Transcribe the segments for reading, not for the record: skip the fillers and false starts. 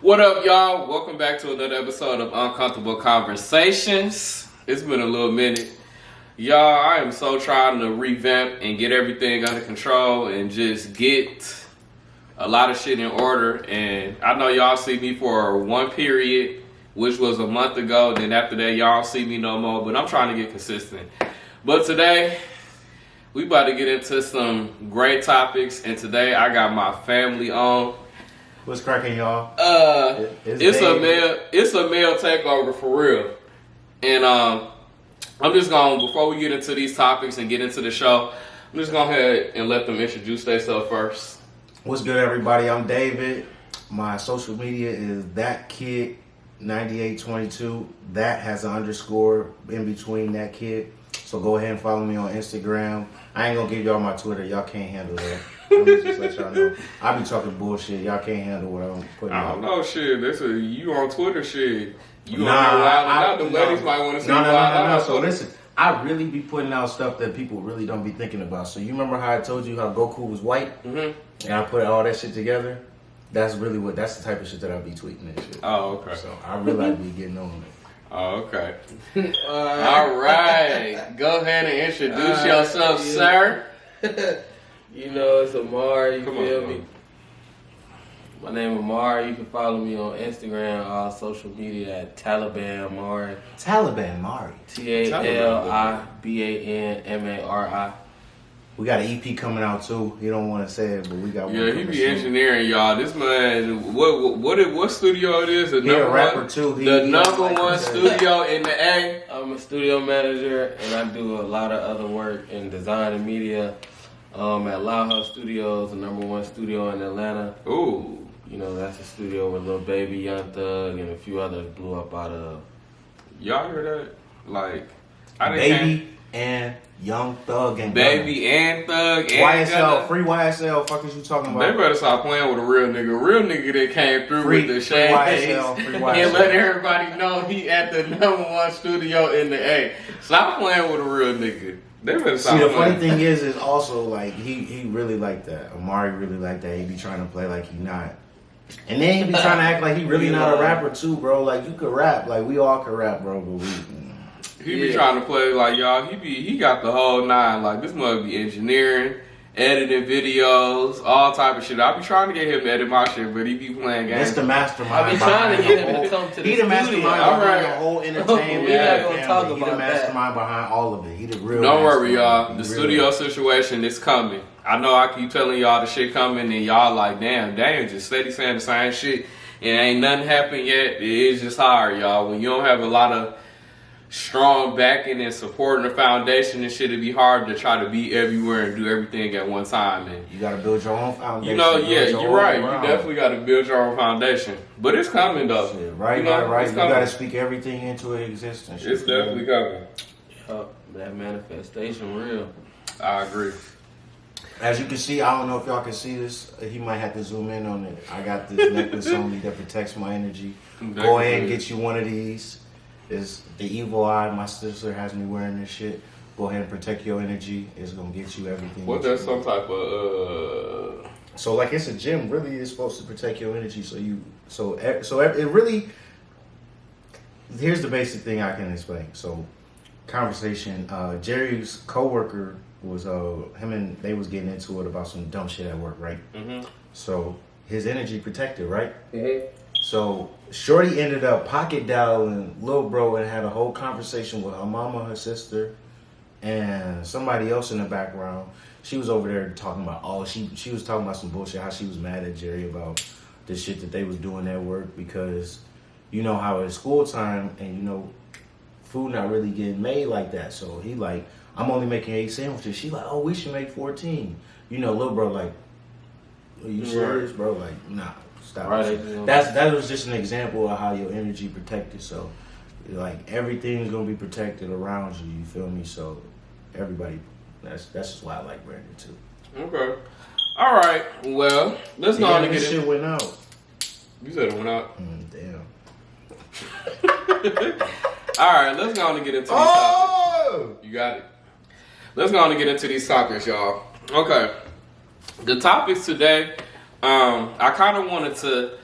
What up, y'all? Welcome back to another episode of Uncomfortable Conversations. It's been a little minute. Y'all, I am so trying to revamp and get everything under control and just get a lot of shit in order. And I know y'all see me for one period, which was a month ago. Then after that, y'all see me no more. But I'm trying to get consistent. But today, we about to get into some great topics. And today, I got my family on. What's cracking, y'all? It's a male takeover for real. And I'm just gonna, before we get into these topics and get into the show, I'm just gonna go ahead and let them introduce themselves first. What's good, everybody? I'm David. My social media is thatkid9822. That has an underscore in between that kid. So go ahead and follow me on Instagram. I ain't gonna give y'all my Twitter. Y'all can't handle that. Let me just let y'all know. I be talking bullshit. Y'all can't handle what I'm putting out. I don't know, shit. You on Twitter, shit. You on there out. The ladies might want to see No. So listen, I really be putting out stuff that people really don't be thinking about. So you remember how I told you how Goku was white? Mm-hmm. And I put all that shit together? That's the type of shit that I be tweeting and shit. Oh, okay. So I really like be getting on it. Oh, okay. All right. Go ahead and introduce yourself, sir. You know, it's Amar, you feel me? My name is Amar. You can follow me on Instagram, all social media at Taliban Mari. Taliban Mari. TALIBANMARI. We got an EP coming out too. He don't want to say it, but we got one. Yeah, he be engineering, y'all. This man, what studio it is? He a rapper too. The number one studio in the A. I'm a studio manager, and I do a lot of other work in design and media. At Loud House Studios, the number one studio in Atlanta. Ooh. You know, that's a studio where Lil Baby, Young Thug, and a few others blew up out of. Y'all heard that? Like, Baby and Young Thug and Baby and Thug and YSL, free YSL. Fuck is you talking about? They better stop playing with a real nigga. Real nigga that came through with the shades and let everybody know he at the number one studio in the A. Stop playing with a real nigga. They better stop playing. The funny thing is also like he really like that. Amari really like that. He be trying to play like he not. And then he be trying to act like he really not a rapper too, bro. Like you could rap, like we all could rap, bro. But he be trying to play like y'all. He got the whole nine. Like this must be engineering, editing videos, all type of shit. I be trying to get him to edit my shit, but he be playing games. It's the mastermind. I be trying to get him to come to the studio. He the mastermind behind the whole entertainment. We're not gonna talk about that. He the mastermind behind all of it. He the real. Don't worry, y'all. The studio situation is coming. I know I keep telling y'all the shit coming, and y'all like, damn, just steady saying the same shit, and ain't nothing happened yet. It is just hard, y'all. When you don't have a lot of strong backing and supporting the foundation and shit, it'd be hard to try to be everywhere and do everything at one time. And you gotta build your own foundation. You know, yeah, you're right. You definitely gotta build your own foundation. But it's coming though. Yeah, right. You gotta speak everything into existence. It's definitely coming. Yup, that manifestation real. I agree. As you can see, I don't know if y'all can see this. He might have to zoom in on it. I got this necklace on me that protects my energy. Go ahead and get you one of these. It's the evil eye. My sister has me wearing this shit. Go ahead and protect your energy. It's gonna get you everything. What? That's some type of. So like it's a gym. Really, it's supposed to protect your energy. So it really. Here's the basic thing I can explain. So, conversation. Jerry's coworker was him and they was getting into it about some dumb shit at work, right? Mm-hmm. So his energy protected, right? Mm-hmm. So Shorty ended up pocket dialing Lil Bro and had a whole conversation with her mama, her sister, and somebody else in the background. She was over there talking about she was talking about some bullshit, how she was mad at Jerry about the shit that they was doing at work because you know how it's school time and you know food not really getting made like that. So he like, I'm only making 8 sandwiches. She like, oh, we should make 14. You know, Lil Bro like, are you serious, bro? Like, nah. Stop. Right. That was just an example of how your energy protected. So, like everything's gonna be protected around you. You feel me? So, everybody. That's just why I like Brandon too. Okay. All right. Well, let's go on and get it. Shit went out. You said it went out. Damn. All right. Let's go on and get into these topics. You got it. Let's go on and get into these topics, y'all. Okay. The topics today. I kind of wanted to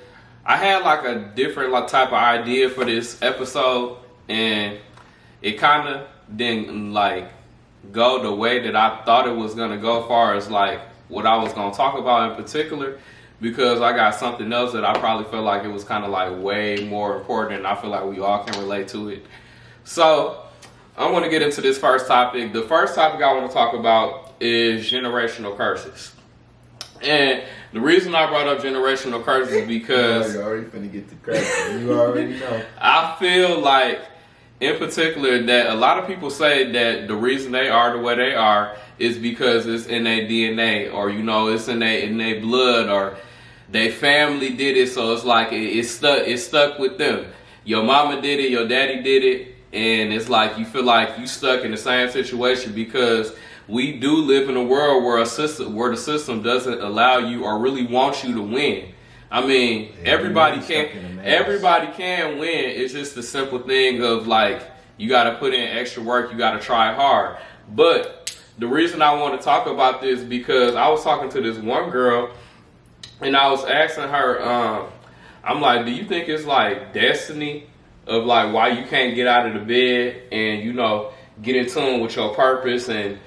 I had like a different like type of idea for this episode, and it kind of didn't like go the way that I thought it was gonna go, as far as like what I was gonna talk about in particular, because I got something else that I probably felt like it was kind of like way more important, and I feel like we all can relate to it. So I want to get into this first topic. The first topic I want to talk about is generational curses. And the reason I brought up generational curses is because you're already finna get the crack. You already know. I feel like, in particular, that a lot of people say that the reason they are the way they are is because it's in their DNA, or it's in their blood, or their family did it, so it's like it's stuck with them. Your mama did it, your daddy did it, and it's like you feel like you stuck in the same situation, because we do live in a world where the system doesn't allow you or really want you to win. I mean, everybody can win. It's just the simple thing of like, you got to put in extra work, you got to try hard. But the reason I want to talk about this, because I was talking to this one girl, and I was asking her, I'm like, do you think it's like destiny of like why you can't get out of the bed and get in tune with your purpose and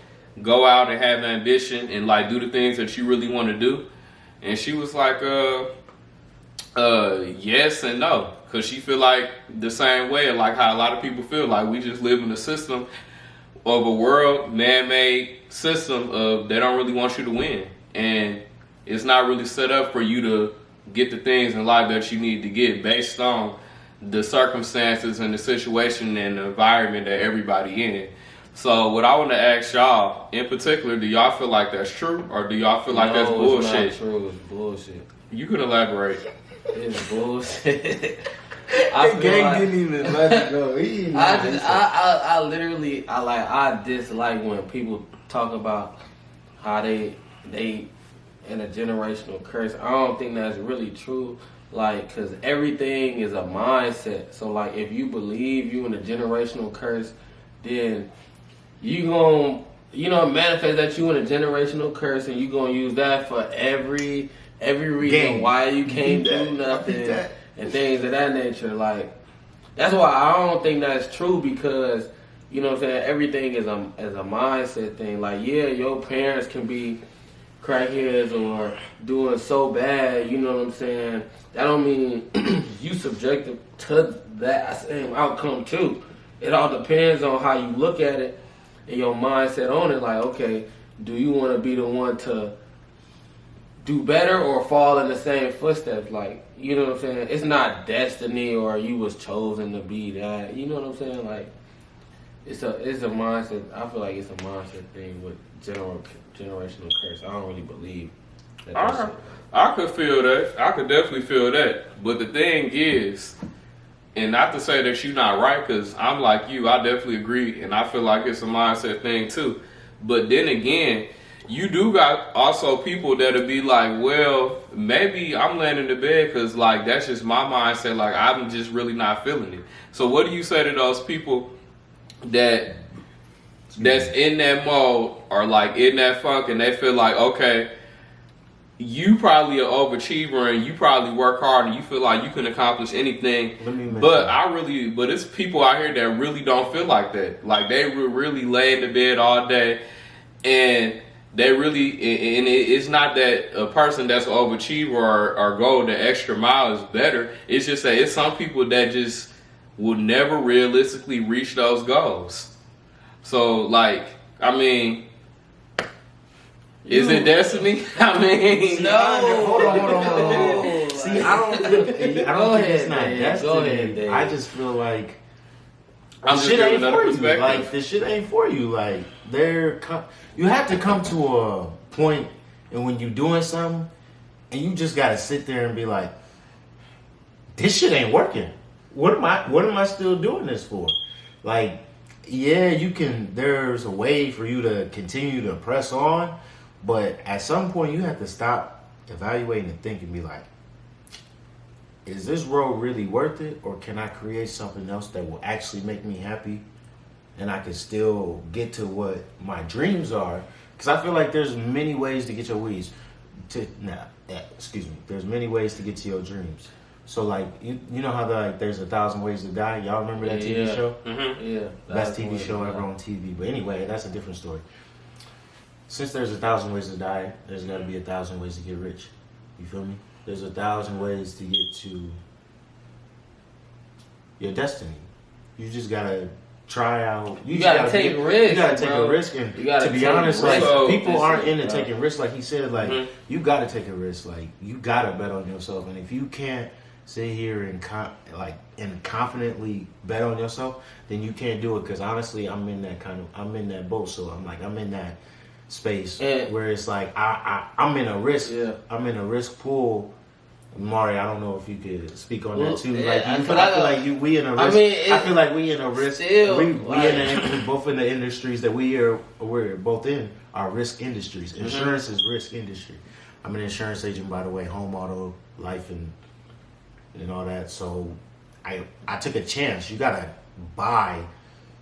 go out and have ambition and like do the things that you really want to do? And she was like, yes and no, because she feel like the same way, like how a lot of people feel like we just live in a system of a world, man-made system of they don't really want you to win, and it's not really set up for you to get the things in life that you need to get based on the circumstances and the situation and the environment that everybody in. So what I want to ask y'all in particular, do y'all feel like that's true, or do y'all feel like that's bullshit? It's not true. It's bullshit. You can elaborate. It's bullshit. Didn't even let it go. I dislike when people talk about how they in a generational curse. I don't think that's really true. Like, because everything is a mindset. So, like, if you believe you in a generational curse, then you gonna, manifest that you in a generational curse, and you gonna use that for every reason why you can't do nothing and things of that nature. Like, that's why I don't think that's true, because, what I'm saying, everything is a mindset thing. Like, yeah, your parents can be crackheads or doing so bad, you know what I'm saying? That don't mean you subjective to that same outcome too. It all depends on how you look at it and your mindset on it. Like, okay, do you want to be the one to do better or fall in the same footsteps? Like, you know what I'm saying? It's not destiny or you was chosen to be that. You know what I'm saying? Like, it's a mindset. I feel like it's a mindset thing with generational curse. I don't really believe that. I could feel that. I could definitely feel that. But the thing is, and not to say that you're not right, because I'm like you, I definitely agree, and I feel like it's a mindset thing too. But then again, you do got also people that'll be like, well, maybe I'm laying in the bed because like that's just my mindset. Like, I'm just really not feeling it. So what do you say to those people that's in that mode or like in that funk, and they feel like, okay, you probably an overachiever and you probably work hard and you feel like you can accomplish anything, but it's people out here that really don't feel like that. Like, they really lay in the bed all day, and they really, and it's not that a person that's an overachiever or go the extra mile is better. It's just that it's some people that just will never realistically reach those goals. So, like, I mean, is it destiny? I mean, no. Hold on. See, I don't think it's not destiny. I just feel like this shit ain't for you. Like, this shit ain't for you. Like, you have to come to a point, and when you're doing something, and you just gotta sit there and be like, this shit ain't working. What am I still doing this for? Like, yeah, there's a way for you to continue to press on, but at some point you have to stop, evaluate, and think and be like, is this road really worth it, or can I create something else that will actually make me happy and I can still get to what my dreams are? Because I feel like there's many ways to get your there's many ways to get to your dreams. So like you know how there's 1,000 Ways to Die. Y'all remember that TV show? Mm-hmm. Yeah. Best TV show ever on TV. But anyway, that's a different story. Since there's 1,000 ways to die, there's got to be 1,000 ways to get rich. You feel me? There's 1,000 ways to get to your destiny. You just gotta try out. You gotta take risks. You gotta take bro. a risk, and You gotta to be take honest, risks. like So, people aren't shit, into bro. taking risks. Like he said, like Mhm. you gotta take a risk. Like you gotta bet on yourself, and if you can't sit here and confidently bet on yourself, then you can't do it. Because honestly, I'm in that boat. So I'm in that space where it's like I'm in a risk. Yeah. I'm in a risk pool. Mari, I don't know if you could speak on that too. Yeah, Like, I I feel feel like- like we in a risk. I mean, I feel like we in a risk. still, we like- both in the industries that we're both in are risk industries. Insurance is risk industry. I'm an insurance agent, by the way, home, auto, life, and all that. So I took a chance. You gotta buy,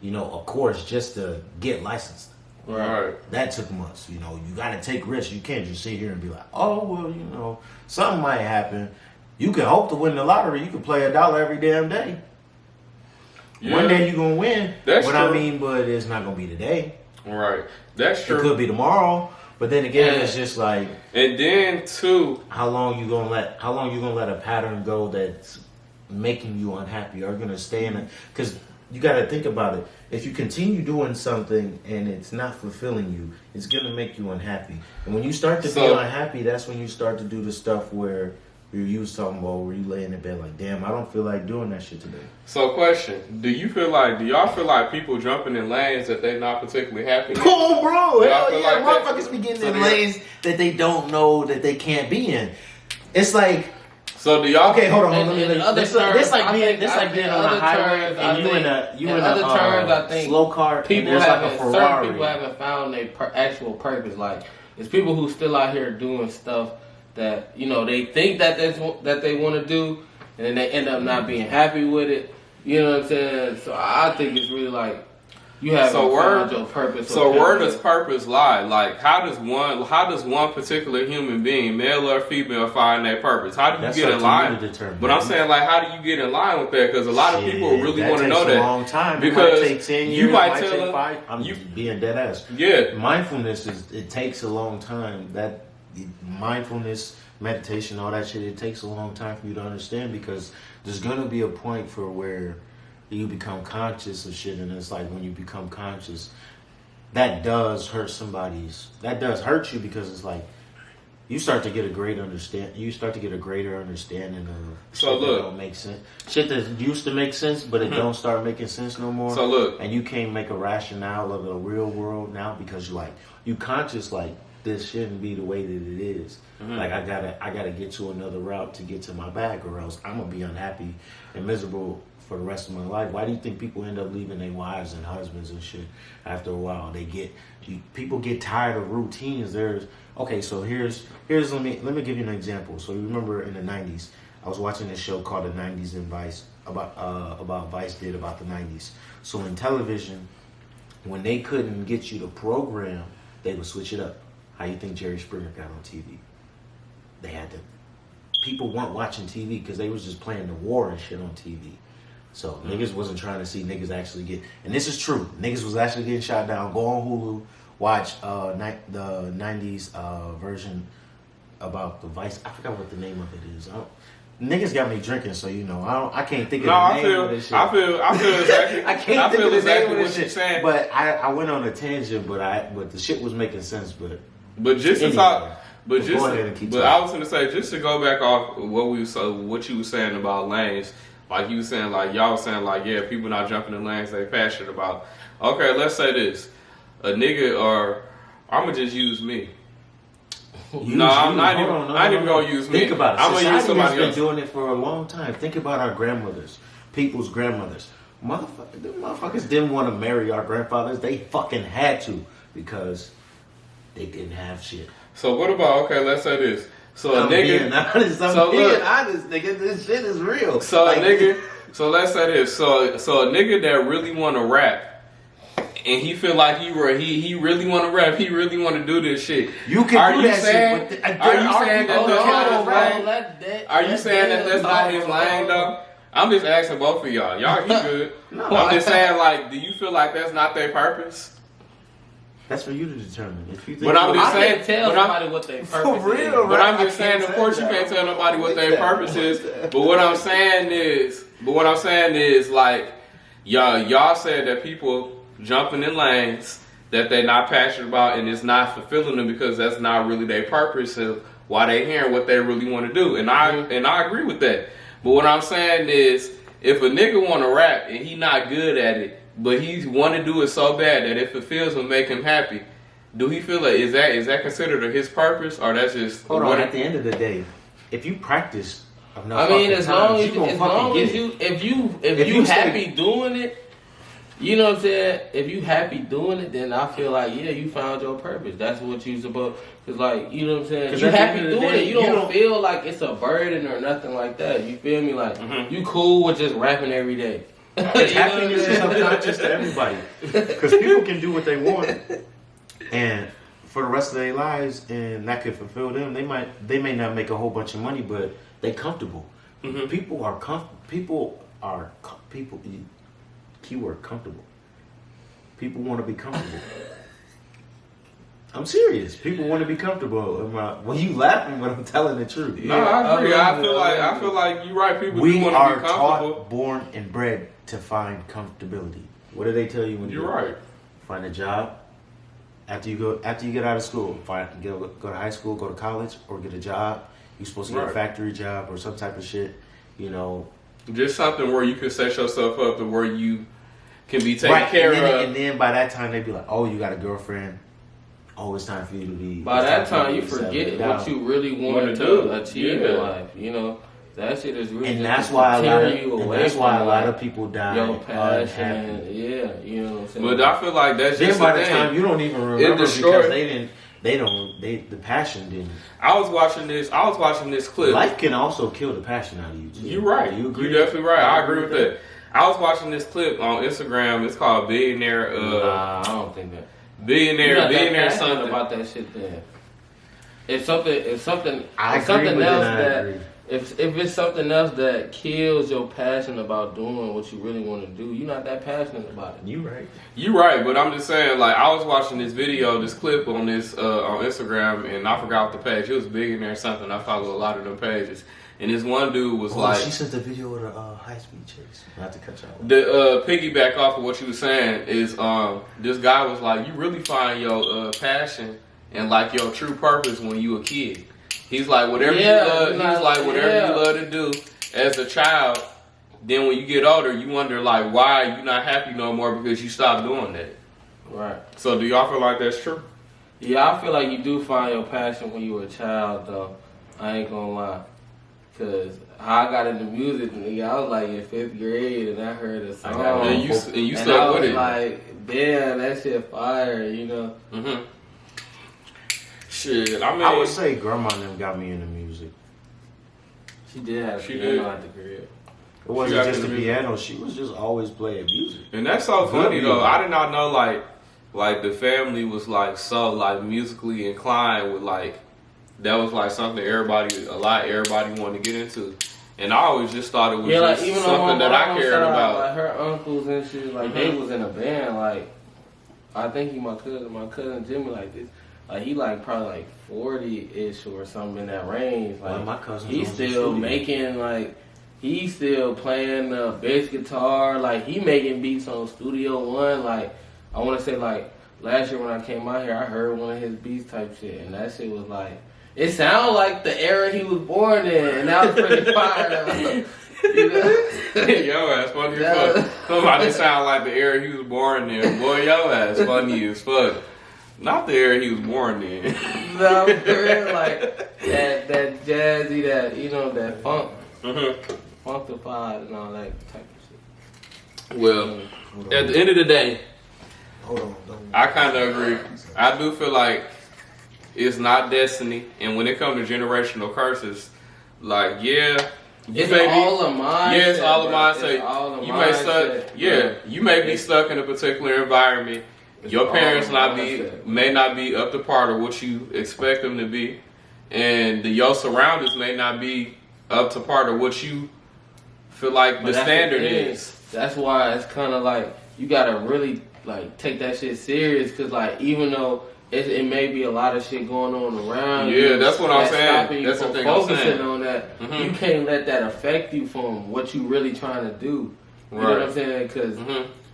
a course just to get licensed. Right. That took months. You gotta take risks. You can't just sit here and be like, oh well, something might happen. You can hope to win the lottery. You can play $1 every damn day. Yeah. One day you're gonna win. That's what true. I mean, but it's not gonna be today. Right. That's It true. could be tomorrow. But then again, Yeah. it's just like And then too, how long you gonna let a pattern go that's making you unhappy? Are you gonna stay in it? Because you got to think about it. If you continue doing something and it's not fulfilling you, it's gonna make you unhappy. And when you start to be unhappy, that's when you start to do the stuff where you was talking about, where you lay in the bed like, damn, I don't feel like doing that shit today. so question, do y'all feel like people jumping in lanes that they're not particularly happy in? Oh, bro, Y'all hell feel yeah, like that? motherfuckers be getting So in they- lanes that they don't know that they can't be in. It's like, So do y'all okay, hold on, And- let me. and other This terms, like I being, think- this I like think being on other a highway terms, I and you in think- a in other terms, I think slow car. People and there's like a haven't, Ferrari. certain people haven't found their actual purpose. Like, it's people who still out here doing stuff that they think that they want to do, and then they end up not being happy with it. You know what I'm saying? So I think it's really like you haven't found your purpose. So where does purpose lie? Like, how does one particular human being, male or female, find their purpose? How do you That's get up in to line? you to determine. But I'm saying, like, how do you get in line with that? Because a lot of people really want to know That takes that. a long time. Because it might take 10 years. you might it might tell take them- 5. I'm you- being dead ass. Yeah. Mindfulness it takes a long time. That mindfulness, meditation, all that shit, it takes a long time for you to understand, because there's gonna be a point for where you become conscious of shit, and it's like when you become conscious, that does hurt you, because it's like you start to get a greater understanding of So shit look. that don't make sense. Shit that used to make sense, but it don't start making sense no more. So look. And you can't make a rationale of the real world now, because you conscious like this shouldn't be the way that it is. Like I gotta get to another route to get to my bag, or else I'm gonna be unhappy and miserable for the rest of my life. Why do you think people end up leaving their wives and husbands and shit after a while? People get tired of routines. So here's let me give you an example. So you remember in the 90s, I was watching this show called The 90s in Vice about Vice did about the 90s. So in television, when they couldn't get you to program, they would switch it up. How you think Jerry Springer got on TV? They had to. People weren't watching TV because they was just playing the war and shit on TV. So niggas wasn't trying to see niggas actually get. And this is true. Niggas was actually getting shot down. Go on Hulu, watch the 90s version about the Vice. I forgot what the name of it is. Niggas got me drinking, so I can't think of the name of this shit. I feel exactly. I can't think of the name of this what you're shit. saying. But I went on a tangent, but the shit was making sense. But just to Anyway, talk, but go ahead and keep but talking. I was gonna say, just to go back off what you were saying about lanes, like you were saying, like y'all was saying, like yeah, people not jumping in lanes they passionate about. Okay, let's say this, a nigga, or I'm gonna just use me. I'm not even gonna use me. Think about it. I'm gonna use Society somebody has been else. doing it for a long time. Think about our grandmothers, people's grandmothers. Them motherfuckers didn't want to marry our grandfathers. They fucking had to, because they didn't have shit. So what about, okay, let's say this. So a I'm nigga, being honest. so look, honest, nigga. This shit is real. so a nigga, so let's say this. So a nigga that really want to rap, and he feel like he really want to rap, he really want to do this shit. You can Are do you that saying? shit. Are you saying that that's not his lane? Are you That's saying that that's not his lane though? I'm just asking both of y'all. Y'all, you good? No, I'm just saying, like, do you feel like that's not their purpose? That's for you to determine. If you think But I'm just I saying, can't tell somebody what their purpose real, is. But right? I'm just I saying, can't of course, say you that. can't tell nobody what their With purpose that. is. But what I'm saying is, like, y'all said that people jumping in lanes that they're not passionate about and it's not fulfilling them because that's not really their purpose of why they hearing what they really want to do. And I agree with that. But what I'm saying is, if a nigga want to rap and he not good at it, but he want to do it so bad that it fulfills him, make him happy, do he feel like is that considered his purpose, or that's just Hold on. At the end of the day, if you practice enough, I mean, as long times, as you if you happy doing it, you know what I'm saying? If you happy doing it, then I feel like you found your purpose. That's what you supposed. Cause like you know what I'm saying. If you happy doing it, you don't feel like it's a burden or nothing like that. You feel me? Like you cool with just rapping every day. Happiness is subconscious to everybody because people can do what they want, and for the rest of their lives, and that could fulfill them. They may not make a whole bunch of money, but they comfortable. People are comfortable. Keyword comfortable. People want to be comfortable. I'm serious. People want to be comfortable. Well, you laughing, but I'm telling the truth. No, I agree. I feel like you're right. People do want to are be comfortable. taught, born, and bred to find comfortability. What do they tell you when You're right. Find a job after you get out of school. Go to high school, go to college, or get a job. You're supposed to get a factory job or some type of shit. You know, just something where you can set yourself up to where you can be taken care of. And then by that time, they'd be like, "Oh, you got a girlfriend. Oh, it's time for you to be." By that time, you forget what you really wanted to achieve in life. You know, that shit is really. And that's why a lot of people die. Your passion, you know what I'm saying. But I feel like that's just by the the thing. time you don't even remember because the passion didn't. I was watching this clip. Life can also kill the passion out of you too. You're right. You agree? You're definitely right. I agree with that. I was watching this clip on Instagram. It's called Billionaire. Nah, I don't think that. Billionaire something about that shit. Then it's something else if it's something else that kills your passion about doing what you really want to do, you're not that passionate about it. You right. You're right, but I'm just saying, like, I was watching this clip on this on Instagram, and I forgot the page. It was Billionaire something. I follow a lot of them pages, and this one dude was like, she sent the video of the high speed chase. I have to cut you out. The piggyback off of what you were saying is this guy was like, you really find your passion and like your true purpose when you a kid. He's like, whatever you love. He's like, whatever you love to do as a child. Then when you get older, you wonder like why you're not happy no more because you stopped doing that. Right. So do y'all feel like that's true? Yeah, I feel like you do find your passion when you were a child, though. I ain't gonna lie. Cause how I got into music, nigga, I was like in 5th grade and I heard a song. And you stuck with it. Like, damn, that shit fire, you know. Shit, I mean, I would say grandma and them got me into music. She did have She piano did. at the crib. It wasn't just the piano; she was just always playing music. And that's so funny though. I did not know like the family was like so like musically inclined with like that was like something everybody wanted to get into. And I always just thought it was just even something that I cared about. Like her uncles and shit, like they was in a band. Like I think my cousin Jimmy, like this. Like he like probably like 40-ish or something in that range. Like my cousin, he's still making like he's still playing the bass guitar. Like he making beats on Studio One. Like I want to say like last year when I came out here, I heard one of his beats type shit, and that shit was like it sounded like the era he was born in, and that was pretty fire. You know? Yo ass funny as fuck. Somebody sound like the era he was born in. Boy, yo ass funny as fuck. Not the era he was born in. No, like that jazzy, that you know, that funk, funkified and all that type of shit. Well, at the end of the day, Hold on. I kind of agree. I do feel like it's not destiny, and when it comes to generational curses, like it's all a mindset. Yeah, it's all a mindset. It's all a You mindset, may you may be stuck in a particular environment. Your parents mindset. may not be up to par of what you expect them to be, and your surroundings may not be up to par of what you feel like the standard is. That's why it's kind of like you gotta really like take that shit serious, cause like even though it may be a lot of shit going on around you, that's what I'm stopping saying. you That's the from thing I'm focusing saying. on that. Mhm. You can't let that affect you from what you really trying to do. You know what I'm saying? Cause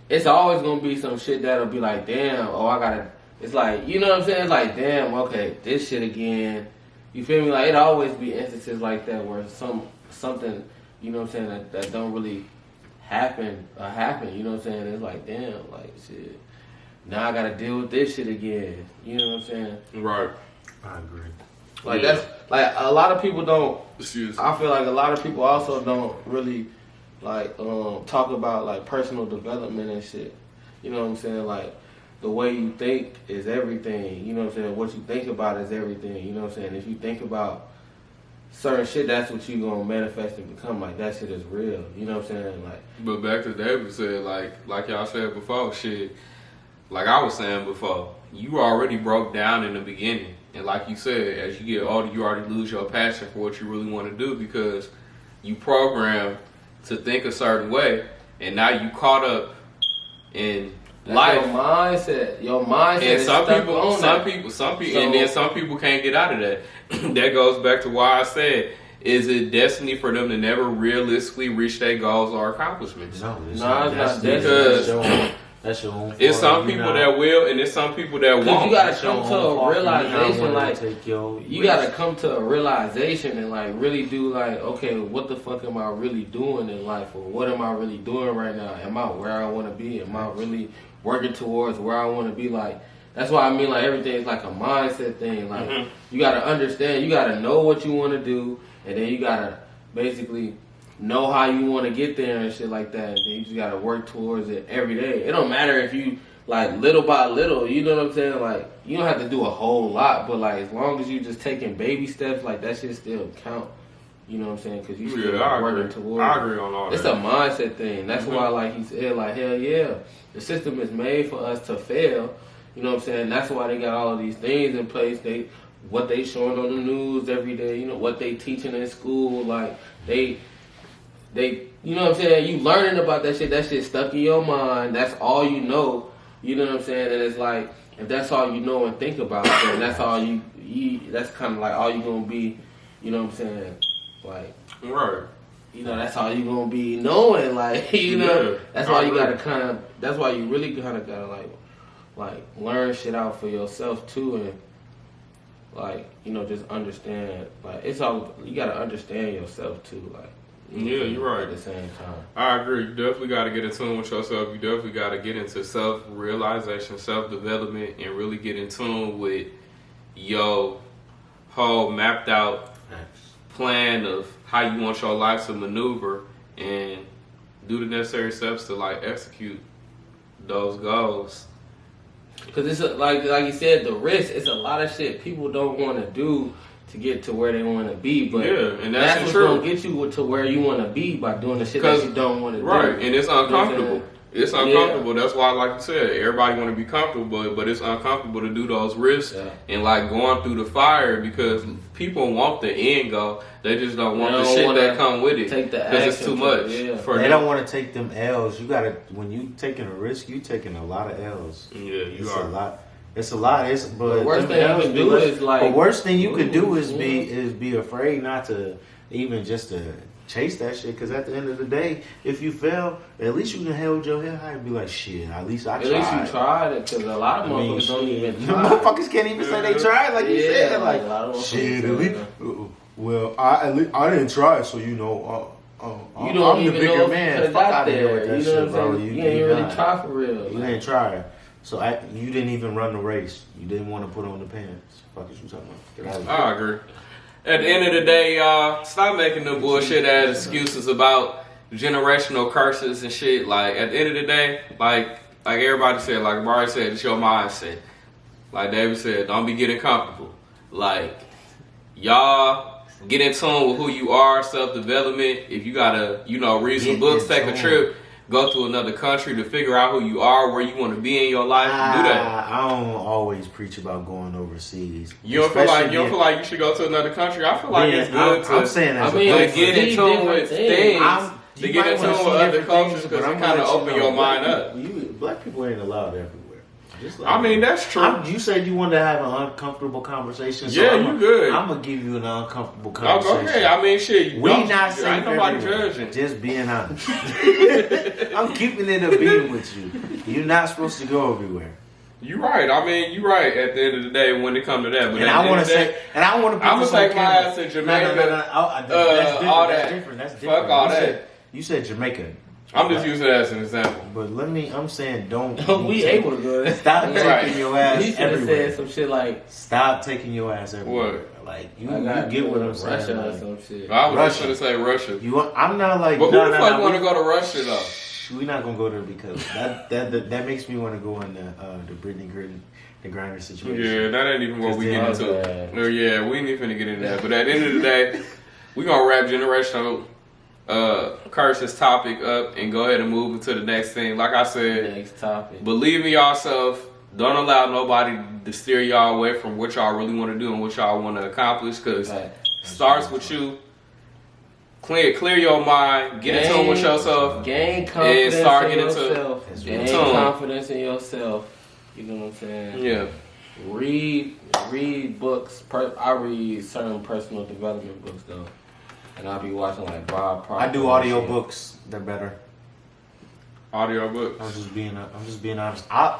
it's always gonna be some shit that'll be like, damn, I gotta. It's like, you know what I'm saying? It's like, damn, okay, this shit again. You feel me? Like it always be instances like that where something, you know what I'm saying, that don't really happen. You know what I'm saying? It's like, damn, like shit. Now I gotta deal with this shit again. You know what I'm saying? Right. I agree. Like that's like a lot of people don't. Excuse me. I feel like a lot of people also don't really like talk about like personal development and shit. You know what I'm saying? Like the way you think is everything. You know what I'm saying? What you think about is everything. You know what I'm saying? If you think about certain shit, that's what you gonna manifest and become. Like that shit is real. You know what I'm saying? Like, But back to David said, like y'all said before, shit. Like I was saying before, you already broke down in the beginning, and like you said, as you get older, you already lose your passion for what you really want to do because you programmed to think a certain way, and now you caught up in that's life. Your mindset. And is some stuck people, on some that. people, So- and then some people can't get out of that. That goes back to why I said, is it destiny for them to never realistically reach their goals or accomplishments? No, it's Nah, not. it's That's not because- that's your own. It's some fault. people that will, and it's some people that Cause won't. you gotta That's your come own to a fault. realization, You like take your you risk. gotta come to a realization and like really do like, okay, what the fuck am I really doing in life, or what am I really doing right now? Am I where I want to be? Am I really working towards where I want to be? Like that's why I mean like everything is like a mindset thing. Like you gotta understand, you gotta know what you want to do, and then you gotta basically know how you want to get there and shit like that. And then you just gotta work towards it every day. It don't matter if you like little by little, you know what I'm saying? Like you don't have to do a whole lot, but like as long as you just taking baby steps, like that shit still count. You know what I'm saying? Because you still I working agree. towards. I agree on all It's that. a mindset thing. That's why, like he said, like hell yeah, the system is made for us to fail. You know what I'm saying? That's why they got all of these things in place. What they showing on the news every day. You know what they teaching in school. Like they, you know what I'm saying? You learning about that shit. That shit stuck in your mind. That's all you know. You know what I'm saying? And it's like, if that's all you know and think about, then that's all you that's kind of like all you gonna be, you know what I'm saying? Like, Right. you know, that's all you gonna be knowing, like, you know, Yeah, that's I why you agree. gotta that's why you really kind of gotta like learn shit out for yourself too, and like, you know, just understand, like, it's all, you gotta understand yourself too, like, Yeah, you're right. at the same time. I agree. You definitely got to get in tune with yourself. You definitely got to get into self-realization, self-development, and really get in tune with your whole mapped out plan of how you want your life to maneuver and do the necessary steps to like execute those goals. Cause it's like you said, the risk. It's a lot of shit people don't want to do to get to where they want to be. But Yeah, and that's what's true. gonna get you to where you want to be by doing the shit 'Cause- that you don't want to do. Right, and it's uncomfortable. It's uncomfortable. Yeah. That's why, like you said, everybody want to be comfortable, but it's uncomfortable to do those risks Yeah. and like going through the fire because people want the end goal. They just don't want They the don't shit wanna that come with it take the because it's action too to much it, yeah. for They them. don't want to take them L's. You gotta, when you taking a risk, you taking a lot of L's. Yeah, you It's are. a lot. It's a lot. It's but The worst them thing you L's can be do less- is, like, the worst thing you could do is lose. be afraid not to even just to chase that shit. Because at the end of the day, if you fail, at least you can hold your head high and be like, shit. At least I At tried. least you tried it, because a lot of I mean, motherfuckers don't shit. even try. Motherfuckers can't even say they tried, like you Yeah, said. like, Like, a lot of motherfuckers shit. say At least, that. well, I didn't try, so you know. You don't I'm even the bigger know if man. you could Fuck have got out of here there. with that You know shit, what I'm bro. saying? You ain't really not. try for real. You Like, ain't try. So you didn't even run the race. You didn't want to put on the pants. Fuck is you talking about? Get out of here. I agree. At the end of the day, y'all, stop making the bullshit ass excuses about generational curses and shit. Like at the end of the day, like everybody said, like Mari said, it's your mindset. Like David said, don't be getting comfortable. Like y'all get in tune with who you are, self-development. If you gotta, read some Get books, in take a tune. trip, go to another country to figure out who you are, where you want to be in your life, do that. I don't always preach about going overseas. You don't feel like you should go to another country? I feel like it's good I'm saying that. to get in tune with things. To get in tune with other cultures because it kind of open your mind up. Black people ain't allowed everywhere. I mean, that's true. You said you wanted to have an uncomfortable conversation. So yeah, you good. I'm going to give you an uncomfortable conversation. Okay, I mean, shit. We not saying ain't nobody judging. Just being honest. I'm keeping it a beam with you. You're not supposed to go everywhere. You're right. I mean, you're right at the end of the day when it comes to that. But I want to say, I'm going to take my ass to Jamaica. That's different. That's different. Fuck all that. You said Jamaica. I'm just using that as an example. But I'm saying don't. We able to go there. Stop taking your ass he everywhere. Said some shit like, stop taking your ass everywhere. What? Like, you get what I'm saying. Russia like, or some shit. I was just going to say Russia. I'm not like. But who the fuck want to go to Russia, though? We're not going to go there because that makes me want to go in the Britney Griner situation. Yeah, that ain't even what we get into. Yeah, we ain't even finna get into that. But at the end of the day, we going to wrap generational curses topic up and go ahead and move into the next thing. Like I said, next topic. Believe in yourself. Don't allow nobody to steer y'all away from what y'all really want to do and what y'all want to accomplish. Because it starts with you. Clear your mind. Get in tune with yourself. Gain confidence and start in getting yourself. Gain confidence in yourself. You know what I'm saying? Yeah. Read books. I read certain personal development books though. And I'll be watching like Bob Proctor. I do audio books. They're better. Audio books. I'm just being honest. I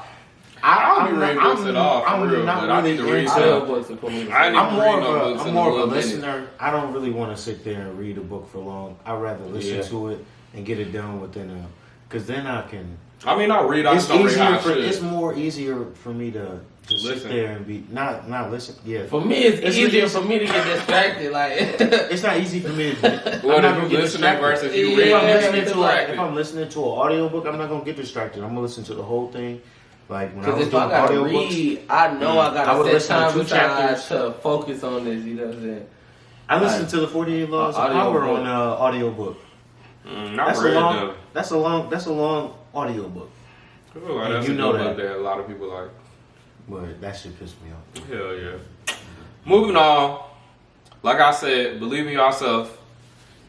don't be reading books at all. For real, but I need to read some books. I'm more of a listener. I don't really want to sit there and read a book for long. I'd rather listen to it and get it done within because then I can. I mean, I read. I just don't read how I should. It's more easier for me to just sit there and be not listen. Yeah. For me, it's easier for me to get distracted. Like it's not easy for me to. What if you listening versus you reading? If I'm listening to an audiobook, I'm not gonna get distracted. I'm gonna listen to the whole thing. Like when I was doing audiobooks, I know I gotta set time aside to focus on this. You know what I'm saying? I listened to the 48 Laws of Power on audiobook. That's a long audiobook. Cool, that's a book that a lot of people like. But that shit pissed me off. Hell yeah. Moving on. Like I said, believe in yourself.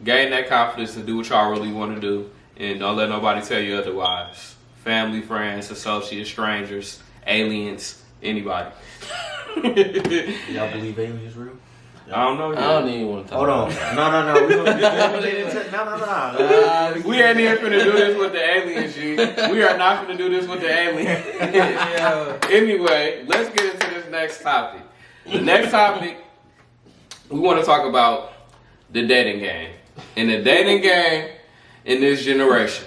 Gain that confidence to do what y'all really want to do. And don't let nobody tell you otherwise. Family, friends, associates, strangers, aliens, anybody. Y'all believe aliens real? I don't know yet. I don't even want to talk about it. No. No. We ain't even finna do this with the aliens, G. We are not finna do this with the aliens. Anyway, let's get into this next topic. The next topic, we want to talk about the dating game. And the dating game in this generation.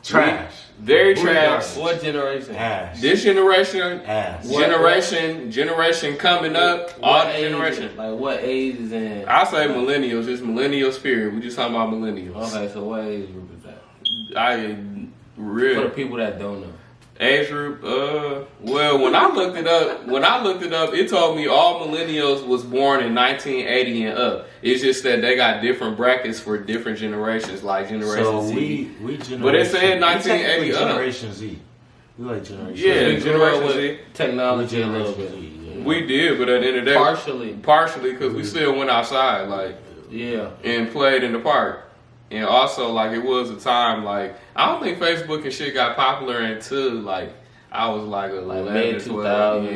Trash. Very trash. What generation? Ass. This generation. Ass. Generation coming up. All the generation. Like what age is in? I say millennials. It's millennial spirit. We just talking about millennials. Okay, so what age group is that? For the people that don't know. Age group, well, when I looked it up, it told me all millennials was born in 1980 and up. It's just that they got different brackets for different generations, like Generation Z. We generation, but it said 1980 up. Generation Z. We like Generation Z. Yeah, Generation Z. Technology a little bit. Yeah. We did, but at the end of the day, partially because we still went outside, and played in the park. And also, like, it was a time, like, I don't think Facebook and shit got popular until, like, I was, like, 11, mid-2000s.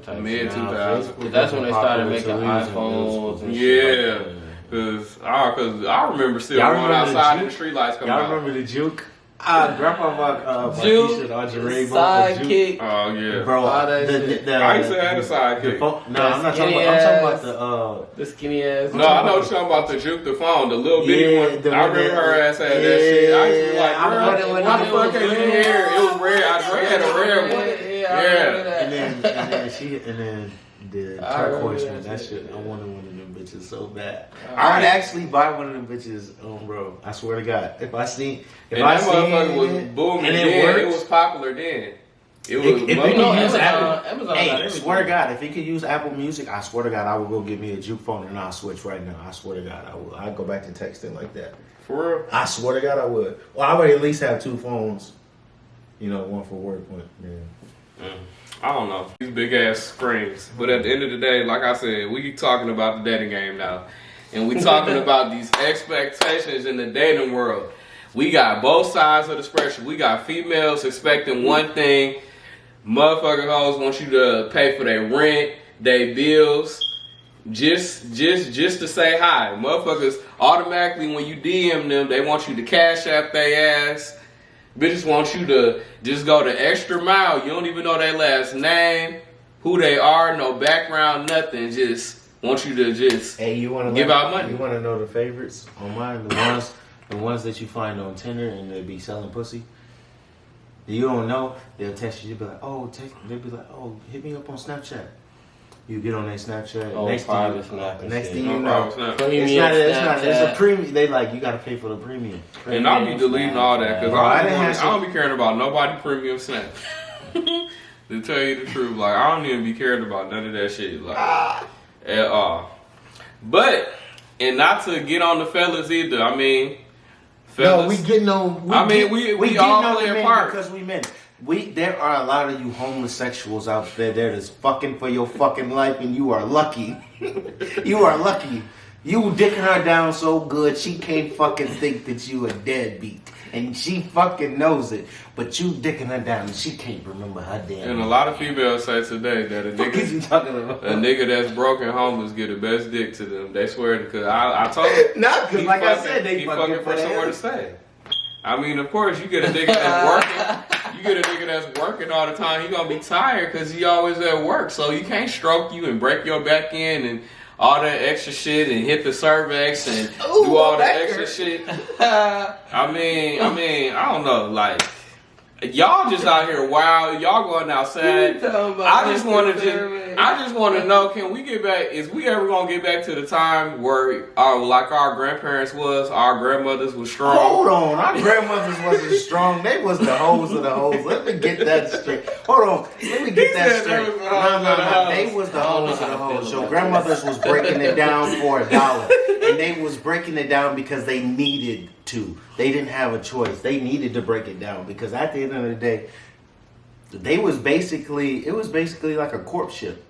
Yeah, mid-2000s. That's when they started making iPhones and shit. Yeah, because I remember still going outside and the street lights coming out. Y'all remember the juke? Grandpa bought Juke, sidekick. Oh yeah, bro. I used to have a sidekick. I'm talking about the skinny ass. No, I know what you're talking about, the juke, the phone, the little bitty one. I remember her ass had that shit. I used to be like, why the fuck came in here? It was red. I had a red one. Yeah. And then the turquoise one. That shit. I wanted one of them bitches so bad. I would actually buy one of them bitches, bro. I swear to God. If I seen that motherfucker was booming and it was popular then. It was Amazon. Hey, swear to God, if he could use Apple Music, I swear to God, I would go get me a juke phone and I'll switch right now. I swear to God, I will. I'd go back to texting like that. For real? I swear to God, I would. Well, I would at least have 2 phones. You know, one for work, one. Yeah. I don't know. These big ass screens. But at the end of the day, like I said, we talking about the dating game now. And we talking about these expectations in the dating world. We got both sides of the spectrum. We got females expecting one thing. Motherfucking hoes want you to pay for their rent, their bills, just to say hi. Motherfuckers automatically when you DM them, they want you to cash app their ass. Bitches want you to just go the extra mile. You don't even know their last name, who they are, no background, nothing. Just want you to just you wanna give out money. You want to know the favorites on mine? The ones that you find on Tinder and they be selling pussy. You don't know. They'll text you. You'll be like, they'll be like, hit me up on Snapchat. You get on their Snapchat. Next thing you know, it's a premium. They like, you got to pay for the premium. And I'll be deleting all that because I don't be caring about nobody premium snap. To tell you the truth, like I don't even be caring about none of that shit, like at all. But and not to get on the fellas either. I mean, fellas. No, we getting on. We all play a part because we men. There are a lot of you homosexuals out there that's fucking for your fucking life, and you are lucky. You are lucky. You dicking her down so good she can't fucking think that you a deadbeat, and she fucking knows it. But you dicking her down and she can't remember her damn. And a lot of females say today that a nigga that's broken homeless get the best dick to them. They swear because I told them. Not because like I said, they fucking for somewhere to stay. I mean, of course, you get a nigga that's working. You get a nigga that's working all the time. He gonna be tired because he always at work. So you can't stroke you and break your back end and all that extra shit and hit the cervix and do all that extra shit. I mean, I don't know. Like, y'all just out here wild. Y'all going outside. I just want to know. Can we get back? Is we ever gonna get back to the time where our grandparents was? Our grandmothers was strong. Hold on, our grandmothers wasn't strong. They was the hoes of the hoes. Let me get that straight. Hold on, let me get that straight. No. They was the hoes of the hoes. So grandmothers was breaking it down for $1, and they was breaking it down because they needed to. They didn't have a choice. They needed to break it down because at the end of the day, it was basically like a corpse ship.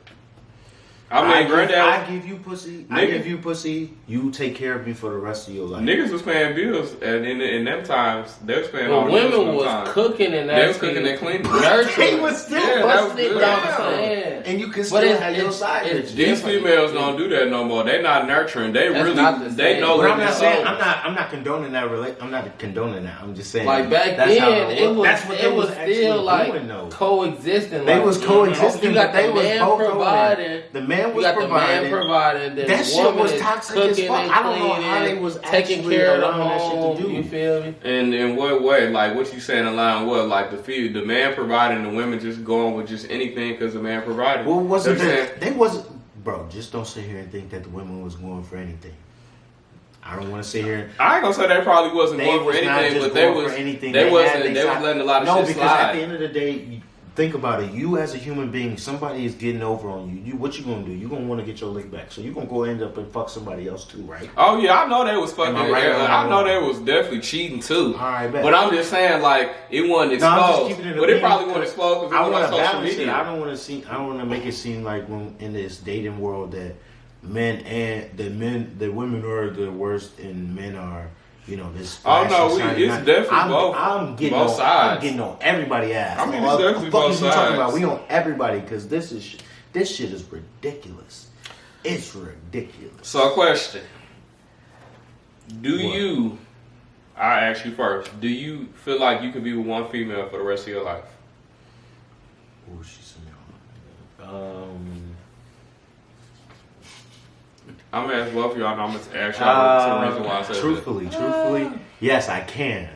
I mean, I give you pussy. I give you pussy. You take care of me for the rest of your life. Niggas was paying bills, and in them times, they was paying all the bills. Women was cooking and they was cooking and cleaning. They was still busting it down, and you can still have your side. These females don't do that no more. They not nurturing. They really they know. But I'm not saying I'm not condoning that. I'm not condoning that. I'm just saying like back then it was still like coexisting. They was coexisting, but they was both providing. The man was providing. That shit was toxic as fuck. I don't know how they was taking care of the home. That shit to do. You feel me? And in what way? Like what you saying in line? What like the man providing, the women just going with just anything because the man provided. Well, wasn't that? They wasn't. Bro, just don't sit here and think that the women was going for anything. I don't want to sit here. I ain't gonna say they probably wasn't going for anything, but they was letting a lot of shit slide. No, because at the end of the day, think about it. You as a human being, somebody is getting over on you. What you gonna do? You gonna want to get your lick back. So you gonna go end up and fuck somebody else too, right? Oh yeah, I know they was fucking. I know they was definitely cheating too. All right, bet. But I'm just saying, like it wasn't exposed. But it probably wasn't exposed because it was on social media. I don't want to make it seem like when in this dating world that the women are the worst and men are. You know, this. Oh no, it's definitely both. I'm getting both sides. I'm getting on everybody's ass. I mean, it's definitely both sides. Talking about? We on everybody because this shit is ridiculous. It's ridiculous. So, a question: I ask you first. Do you feel like you could be with one female for the rest of your life? Oh, she's I'm gonna ask both of y'all. And I'm gonna ask y'all the reason why I said truthfully, yes, I can.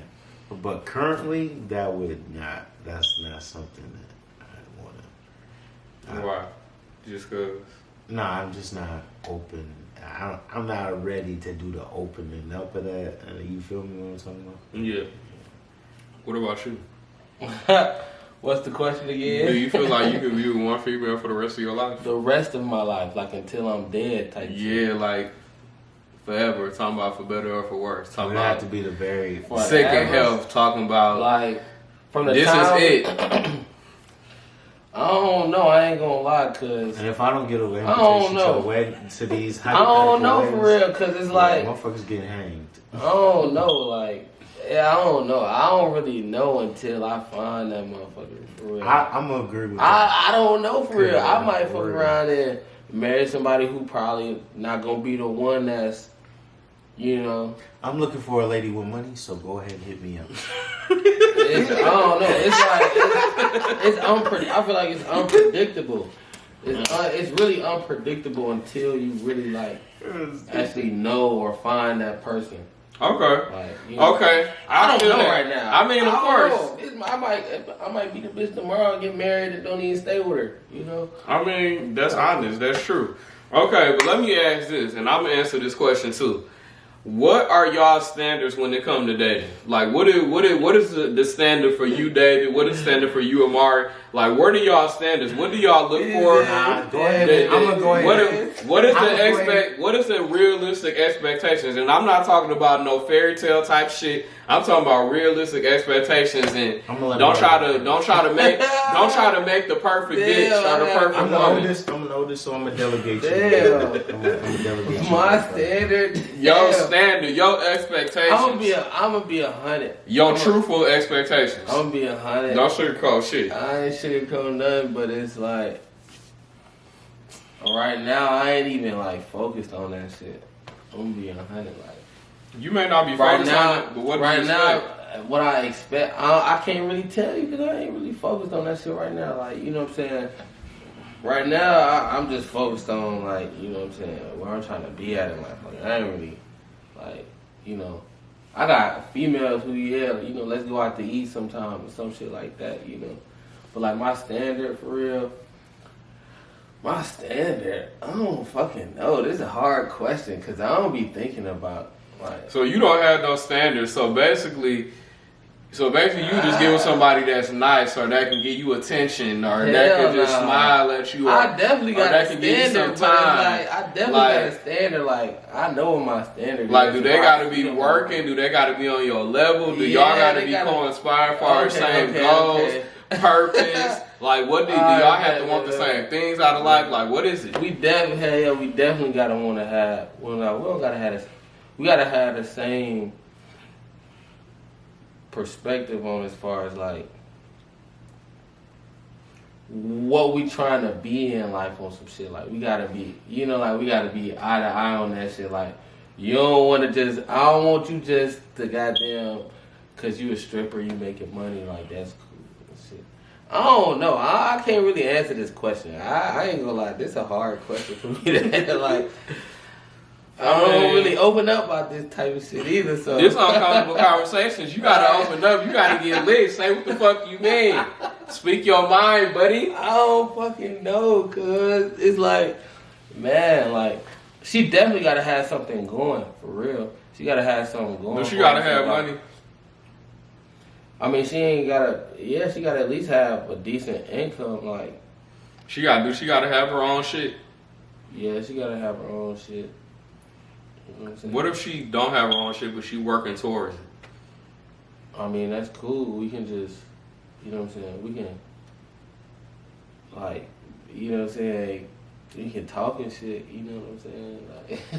But currently, that's not something that I want to. Why? Just cause? Nah, I'm just not open. I'm not ready to do the opening up of that. You feel me what I'm talking about? Yeah. What about you? What's the question again? Do you feel like you could be with one female for the rest of your life? The rest of my life, like until I'm dead type Yeah, shit. like forever, talking about for better or for worse, It talking would have about to be the very. sick and health, talking about Like from the this time, is it. I don't know. I ain't gonna lie, cause And if I don't get an I don't invitation to know. a wedding, to these I don't know for hypothetical real, cause it's weddings, like motherfuckers getting hanged. I don't know, like yeah, I don't know. I don't really know until I find that motherfucker for real. I'm gonna agree with that. I don't know for real. I might fuck For real. around and marry somebody who probably not gonna be the one that's, you know. I'm looking for a lady with money, so go ahead and hit me up. I don't know. It's like it's I feel like it's unpredictable. It's really unpredictable until you really like actually know or find that person. Okay. Like, you know, Okay. I don't feel know that. right now. I mean, of don't course. know. I might be the bitch tomorrow and get married and don't even stay with her. You know. I mean, that's honest. That's true. Okay, but let me ask this, and I'm gonna answer this question too. What are y'all standards when it comes to dating? Like, what is the standard for you, David? What is the standard for you, Amari? Like, what are y'all standards? What do y'all look for? Nah, go ahead. I'm gonna go ahead. What is I'ma go the what is the realistic expectations? And I'm not talking about no fairy tale type shit. I'm talking about realistic expectations, and don't try to make the perfect bitch or the perfect I'm the woman. oldest, so I'm gonna delegate you. Damn. I'm gonna delegate you. My standard. Your damn. standard, your expectations, I'm gonna be 100. your truthful expectations. I'm gonna be 100. Don't sugarcoat shit. I ain't sugarcoat nothing, but it's like right now I ain't even like focused on that shit. I'm gonna be 100. Like You may not be right focused now, on it, but what do right you now, expect? what I expect, I can't really tell you because I ain't really focused on that shit right now. Like you know what I'm saying. Right now, I'm just focused on like you know what I'm saying where I'm trying to be at in life. Like I ain't really like you know. I got females who you know, let's go out to eat sometime or some shit like that, you know. But like my standard for real, I don't fucking know. This is a hard question because I don't be thinking about like. So you don't have no standards. So basically you just give somebody that's nice or that can give you attention or that can just smile at you. Or, I definitely got that a can give you standard, some but it's time. like I definitely got a standard. Like I know what my standard Like, is. do they got to be working? Do they got to be on your level? Do y'all got to be co-inspired for our same goals, purpose? Like, what do y'all have to want the same things out of life? Like, what is it? We definitely gotta want to have. Well, no, we don't gotta have this. We gotta have the same perspective on as far as like what we trying to be in life on some shit. Like we gotta be, you know, like we gotta be eye to eye on that shit. Like you don't want to just. I don't want you just to goddamn because you a stripper, you making money. Like that's cool and shit. I don't know. I can't really answer this question. I ain't gonna lie. This is a hard question for me to like. I don't really open up about this type of shit either. So This uncomfortable conversations. You gotta open up. You gotta get lit. Say what the fuck you mean. Speak your mind, buddy. I don't fucking know, cause it's like, man, like she definitely gotta have something going for real. She gotta have something going. But she gotta have money. I mean, she ain't gotta. Yeah, she gotta at least have a decent income. Like, She gotta have her own shit. yeah, she gotta have her own shit. You know what I'm saying? What if she don't have her own shit, but she working towards it? I mean, that's cool. We can just, you know what I'm saying? We can, like, you know what I'm saying? We can talk and shit, you know what I'm saying?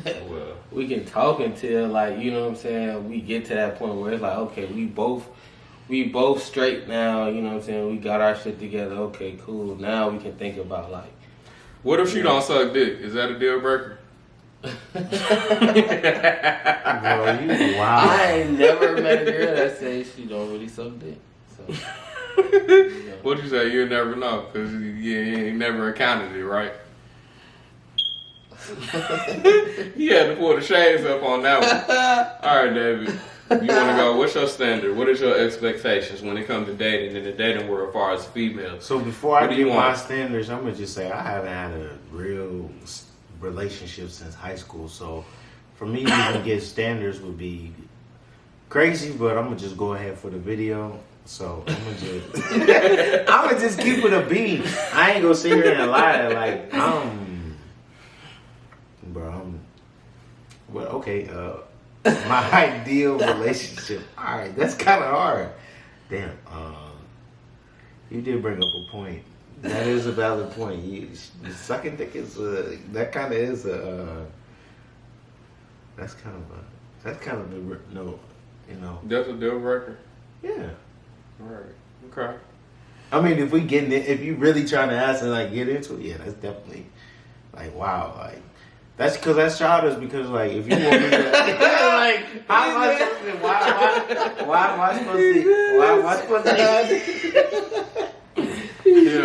Like, Well, we can talk until, like, you know what I'm saying? We get to that point where it's like, okay, we both straight now, you know what I'm saying? We got our shit together. Okay, cool. Now we can think about, like. what if she don't suck dick? Is that a deal breaker? Bro, you wow. I ain't never met a girl that says she don't really suck dick. So, What you say? You'll never know because you ain't never encountered it, right? You had to pull the shades up on that one. All right, David. You want to go? What's your standard? What is your expectations when it comes to dating in the dating world as far as females? So before I What do you give my want? standards, I'm gonna just say I haven't had a real relationship since high school. So for me to even get standards would be crazy, but I'm gonna just go ahead for the video. So I'm gonna just keep it a beat. I ain't gonna sit here and lie. Like bro, But okay, my ideal relationship. All right, that's kind of hard. Damn. You did bring up a point. That is a valid point. Sucking dick is that kind of is a. That's kind of a no. You know. That's a deal breaker. Yeah. Right. Okay. I mean, if we get in, if you really trying to ask and like get into it, yeah, that's definitely like wow, like that's because that's childish. Because like if you want me to, like how am I supposed to? Why am I supposed to? Why am I supposed to?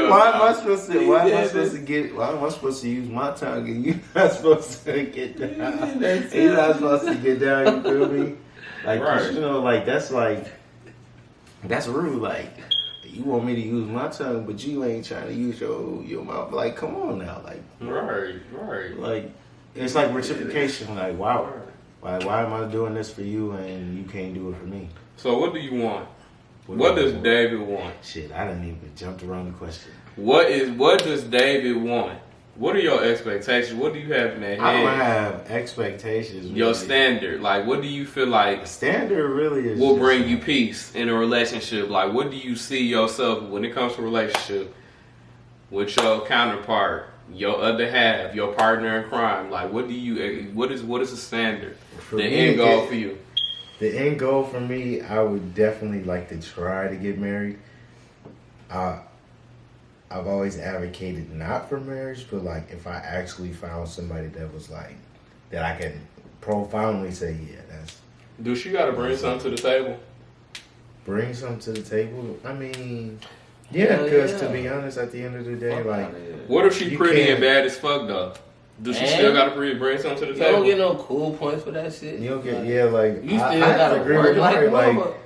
Why am I supposed to? Why am I supposed to get? Why am I supposed to use my tongue and you're not supposed to get down? You're not supposed to get down. You feel me? Like right. You know, like that's rude. Like. You want me to use my tongue, but you ain't trying to use your mouth. Like, come on now, like. Right. Like, it's like reciprocation. Like, wow, why am I doing this for you and you can't do it for me? So, what do you want? What does David want? Shit, I didn't even jump around the question. What does David want? What are your expectations? What do you have in that head? I don't have expectations. Really. Your standard, like, what do you feel like standard really is will bring you peace in a relationship? Like, what do you see yourself when it comes to a relationship with your counterpart, your other half, your partner in crime? Like, what is the standard? For the me, end goal for you? The end goal for me, I would definitely like to try to get married. I've always advocated not for marriage, but like if I actually found somebody that was like that I can profoundly say, yeah, that's. Do she got to bring something to the table? Bring something to the table? I mean, yeah, because to be honest, at the end of the day, like, what if she pretty and bad as fuck though? Does she still got to bring something to the table? You don't get no cool points for that shit. You don't get like you still got to agree work with like Mark,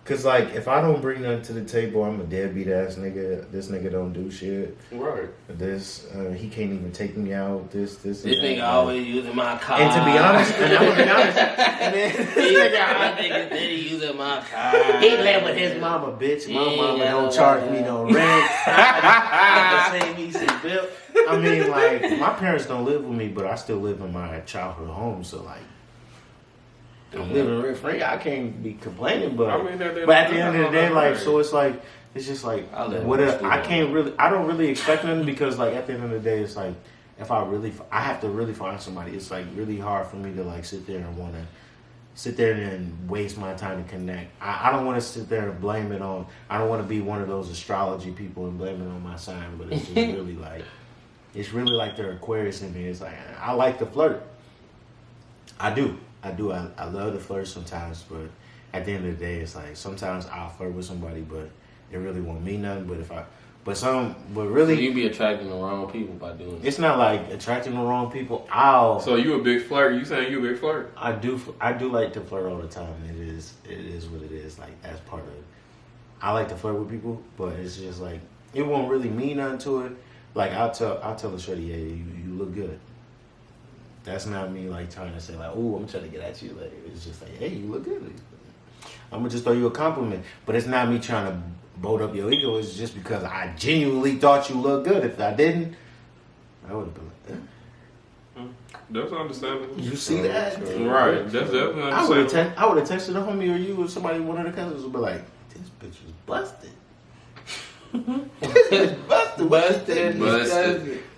cause like if I don't bring nothing to the table, I'm a deadbeat ass nigga. This nigga don't do shit. Right. This he can't even take me out. This nigga always using my car. And to be honest, and I'm gonna be honest, nigga steady using my car. He live with his mama, bitch. My mama don't charge me no rent. I the same decent bill. I mean, like my parents don't live with me, but I still live in my childhood home. So like. I'm living rent free. I can't be complaining, but I mean, but at the end of the day, like, so it's like it's just like what I don't really expect nothing because like at the end of the day, it's like if I have to really find somebody. It's like really hard for me to like sit there and waste my time to connect. I don't want to sit there and blame it on. I don't want to be one of those astrology people and blame it on my sign. But it's just really like it's really like they're Aquarius in me. It's like I like to flirt. I do. I love to flirt sometimes, but at the end of the day, it's like sometimes I'll flirt with somebody, but it really won't mean nothing. But really, so you be attracting the wrong people by doing it. It's not like attracting the wrong people. So you a big flirt? You saying you a big flirt? I do like to flirt all the time. It is what it is. Like that's part of it. I like to flirt with people, but it's just like it won't really mean nothing to it. Like I'll tell a shorty, yeah, you look good. That's not me like trying to say like, oh, I'm trying to get at you. Like it's just like, hey, you look good. I'm gonna just throw you a compliment, but it's not me trying to bolt up your ego. It's just because I genuinely thought you looked good. If I didn't, I would have been like, That's understandable. You see that? Right. That's definitely understandable. I would have texted a homie or you or somebody, one of the cousins would be like, this bitch was busted. busted.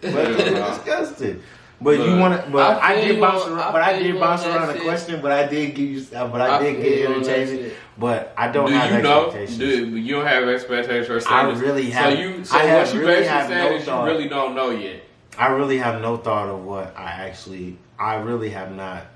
Disgusted. But you want to? But I did bounce around. But I did bounce around the question. But I did give you. But I did get irritated. But I don't have expectations. You don't have expectations or standards. I really have. So what you basically saying is you really don't know yet. I really have no thought of what I really have not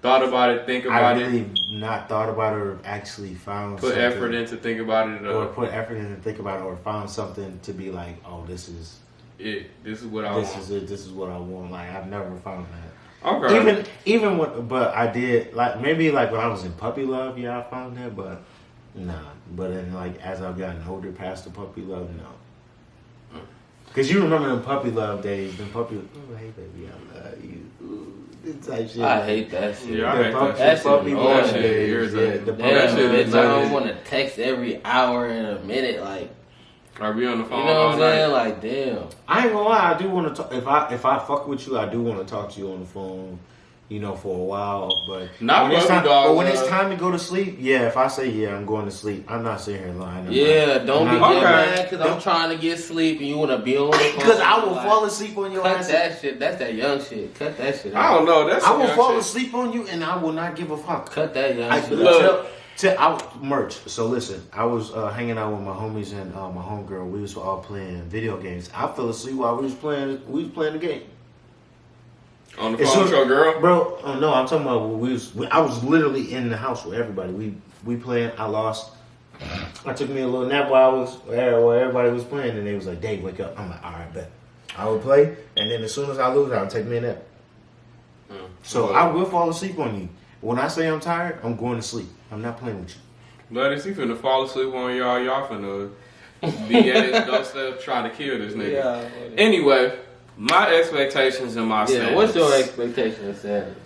thought about it. Think about it. I really not thought about it or actually found. Put effort in to think about it. Or put effort in to think about it or found something to be like, oh, this is. Yeah, this is what I want. This is what I want. Like I've never found that. Okay. Even when, but I did like maybe like when I was in puppy love. Yeah, I found that, but nah. But then like as I've gotten older, past the puppy love, no. Because you remember them puppy love days, them puppy. Oh, hey baby, I love you. Ooh, type shit. I hate that shit. Yeah, I hate that shit. Puppy love days. Bitch, I don't want to text every hour and a minute, like. Are we on the phone? You know what I'm saying? Night? Like, damn. I ain't gonna lie. I do want to talk. If I fuck with you, I do want to talk to you on the phone. for a while. But Not when it's puppy time, dog. but when it's time to go to sleep, yeah. If I say I'm going to sleep, I'm not sitting here lying. Yeah, don't be not- getting Okay. mad because I'm trying to get sleep and you want to be on the phone. Because I will Like, fall asleep on your cut ass. that shit. That's that young shit. Cut that shit I out. don't know. That's I will some fall young shit. asleep on you, and I will not give a fuck. Cut that young I shit Look. out. merch. So listen, I was hanging out with my homies and my homegirl. We was all playing video games. I fell asleep while we was playing the game. On the As phone soon- with your girl. Bro, no, I'm talking about I was literally in the house with everybody. We playing. I lost. I took me a little nap while everybody was playing, and they was like, "Dave, wake up." I'm like, "All right, bet." I would play, and then as soon as I lose, I'll take me a nap. So I will fall asleep on you. When I say I'm tired, I'm going to sleep. I'm not playing with you. Ladies, he finna fall asleep on y'all. Y'all finna be at his doorstep trying to kill this nigga. Yeah. Anyway, my expectations and my Yeah, standards. what's your expectation of standards?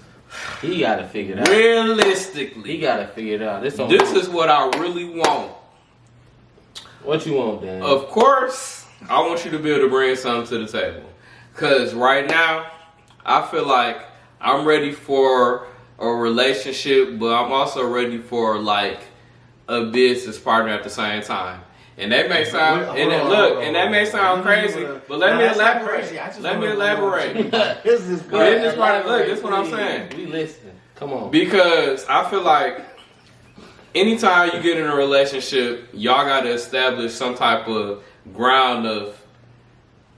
He got to figure it out. Realistically, He got to figure it out. This is what I really want. What you want, Dan? Of course, I want you to be able to bring something to the table. Because right now, I feel like I'm ready for a relationship, but I'm also ready for like a business partner at the same time. And that may sound, that may sound crazy, but let me elaborate. Let me elaborate. Business Business partner, look, this is what I'm saying. We listening. Come on. Because I feel like anytime you get in a relationship, y'all got to establish some type of ground of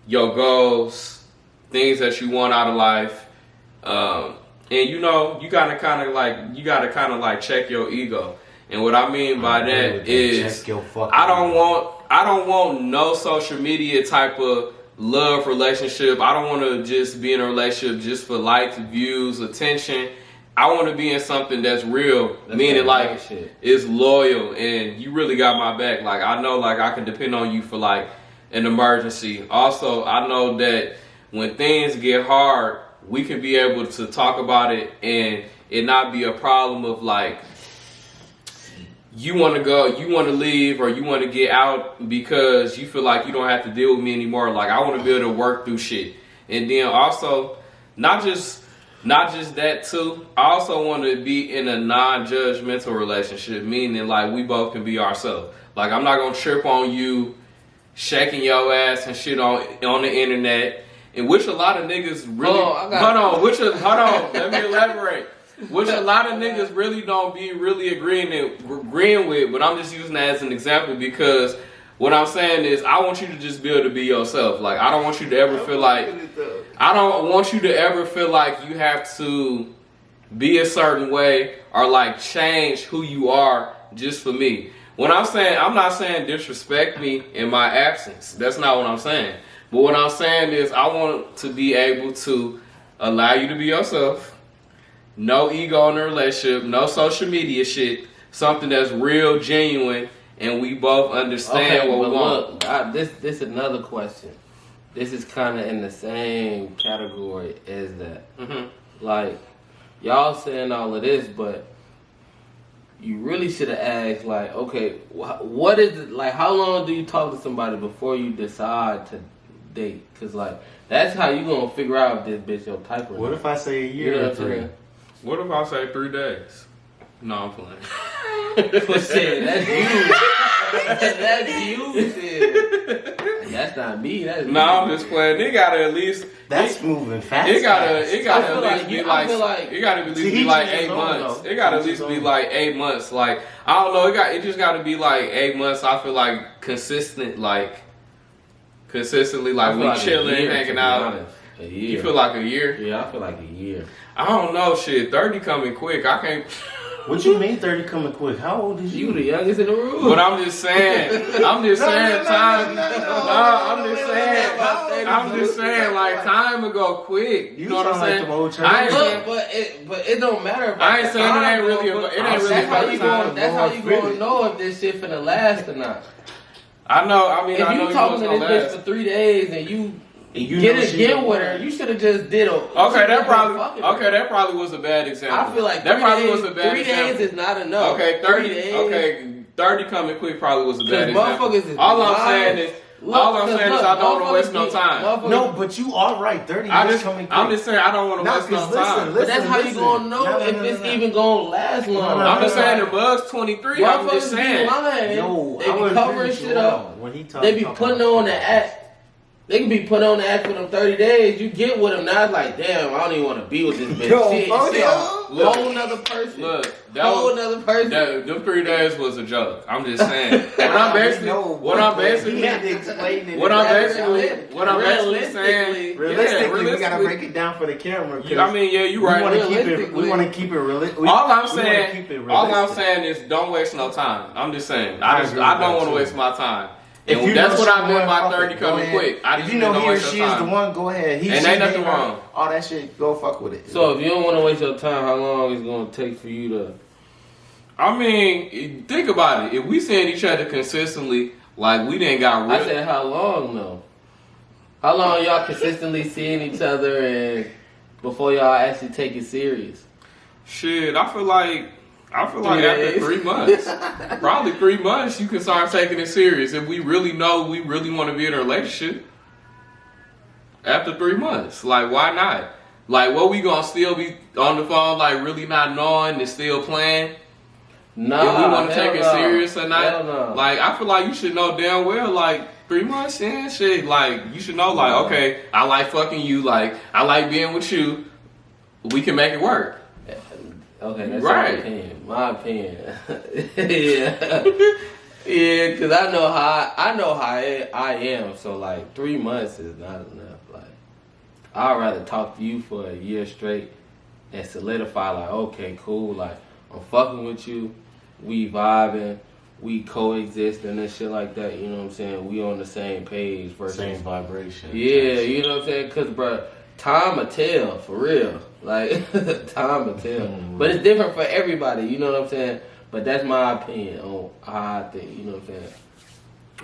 your goals, things that you want out of life, and you gotta kind of like check your ego. And what I mean by that is, I don't want no social media type of love relationship. I don't want to just be in a relationship just for likes, views, attention. I want to be in something that's real, meaning like it's loyal and you really got my back. Like I know like I can depend on you for like an emergency. Also, I know that when things get hard, we can be able to talk about it and it not be a problem of like you want to go, you want to leave, or you want to get out because you feel like you don't have to deal with me anymore. Like I want to be able to work through shit. And then also, not just that too, I also want to be in a non-judgmental relationship, meaning like we both can be ourselves. Like I'm not going to trip on you shaking your ass and shit on the internet, in which a lot of niggas really, hold on, let me elaborate. Which a lot of niggas really don't be really agreeing with, but I'm just using that as an example because what I'm saying is I want you to just be able to be yourself. Like I don't want you to ever feel like you have to be a certain way or like change who you are just for me. When I'm not saying disrespect me in my absence. That's not what I'm saying. But what I'm saying is I want to be able to allow you to be yourself. No ego in the relationship, no social media shit, something that's real, genuine, and we both understand what we want. Look, this is another question. This is kind of in the same category as that. Mm-hmm. Like, y'all saying all of this, but you really should have asked, like, okay, what is it, like, how long do you talk to somebody before you decide to date? Because, like, that's how you going to figure out if this bitch your type or not. What if I say a year or 3? What if I say 3 days? No, I'm playing. Well, shit, that's you. That's you, shit. That's not me. That's no, I'm just playing. They gotta at least. That's moving fast. It gotta at least be like. It gotta at least be like 8 months. It gotta at least be like 8 months. Like I don't know. It just gotta be like 8 months. I feel like consistently, like we chilling, hanging out. A year. You feel like a year? Yeah, I feel like a year. I don't know, shit. 30 coming quick. I can't. What you mean 30 coming quick? How old is you? You the youngest in the room. But I'm just saying. I'm just saying. Time. I'm just saying. Like time will go quick. You know what I'm saying? But it don't matter. I ain't saying it ain't really. That's how you gonna know if this shit finna last or not. I know. I mean, if I know you talking to this bitch for 3 days and you get with her, you should have just did a. Okay, that probably was a bad example. I feel like that probably was a bad 3 example. days is not enough. Okay, 30. Okay, 30 coming quick probably was a bad example. All I'm saying is All I'm saying is I don't want to waste no time. No, but you are right. 30 years coming quick. I'm just saying I don't want to waste no time. But that's how you gonna know if it's even gonna last long. I'm just saying the bug's 23. I'm just saying. Yo, they be covering shit up. They be putting on the act. They can be put on the act for them 30 days. You get with them now, it's like, damn, I don't even want to be with this bitch. Whole nother person. Look, another person. Them 3 days was a joke. I'm just saying. What I'm basically saying. Realistically, we gotta break it down for the camera. I mean, yeah, you right. We want to keep it realistic. All I'm saying is don't waste no time. I'm just saying. I don't want to waste my time. And that's what I meant by 30 coming quick. If you know he or she is the one, go ahead. And ain't nothing wrong. All that shit, go fuck with it. So if you don't want to waste your time, how long is it going to take for you to... I mean, think about it. If we seeing each other consistently, like we didn't got real... I said how long though? How long y'all consistently seeing each other and before y'all actually take it serious? Shit, I feel like after 3 months, probably 3 months, you can start taking it serious. If we really know we really want to be in a relationship, after 3 months, like why not? Like, what we gonna still be on the phone, like really not knowing and still playing? Nah, if we want to take it serious or not? Hell no. Like, I feel like you should know damn well, like 3 months in, shit. Like, you should know, like, okay, I like fucking you, like I like being with you. We can make it work. Okay, that's right. My opinion. Yeah, yeah, because I know how I am. So like 3 months is not enough. Like I'd rather talk to you for a year straight and solidify. Like okay, cool. Like I'm fucking with you. We vibing. We coexisting and shit like that. You know what I'm saying? We on the same page. Same vibration. Yeah, you know what I'm saying? Because bro, time will tell for real. Like, time will tell. But it's different for everybody, you know what I'm saying? But that's my opinion on how I think, you know what I'm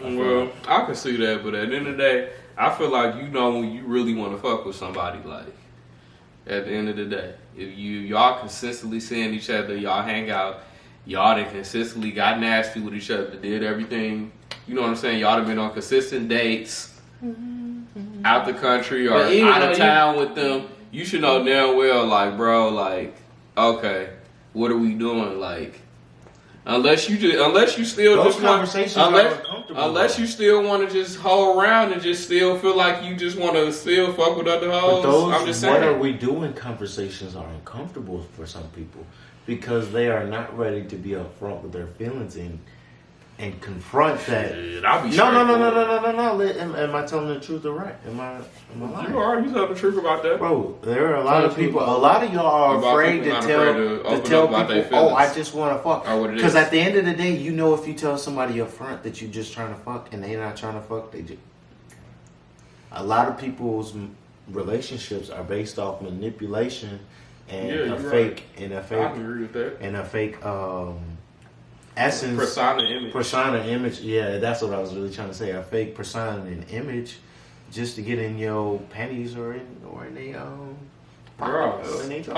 saying? Well, I can see that, but at the end of the day, I feel like you know when you really want to fuck with somebody, like, at the end of the day. If y'all consistently seeing each other, y'all hang out, y'all done consistently got nasty with each other, did everything, you know what I'm saying? Y'all done been on consistent dates, out the country or out of town with them. You should know damn well, like, bro, like, okay, what are we doing? Like, unless you still want to just hold around and just still feel like you just want to still fuck with other hoes. I'm just saying. What are we doing? Conversations are uncomfortable for some people because they are not ready to be upfront with their feelings and confront that. Shit, I'll be No. Am I telling the truth or right? Am I lying? You telling the truth about that, bro. There are a lot of people. A lot of y'all are afraid to tell people. Oh, I just want to fuck. Because at the end of the day, you know, if you tell somebody up front that you just trying to fuck and they not trying to fuck, they just. A lot of people's relationships are based off manipulation and a fake. I agree with that. And a fake. Essence, persona image. Yeah, that's what I was really trying to say. A fake persona and image, just to get in your panties or in their pockets,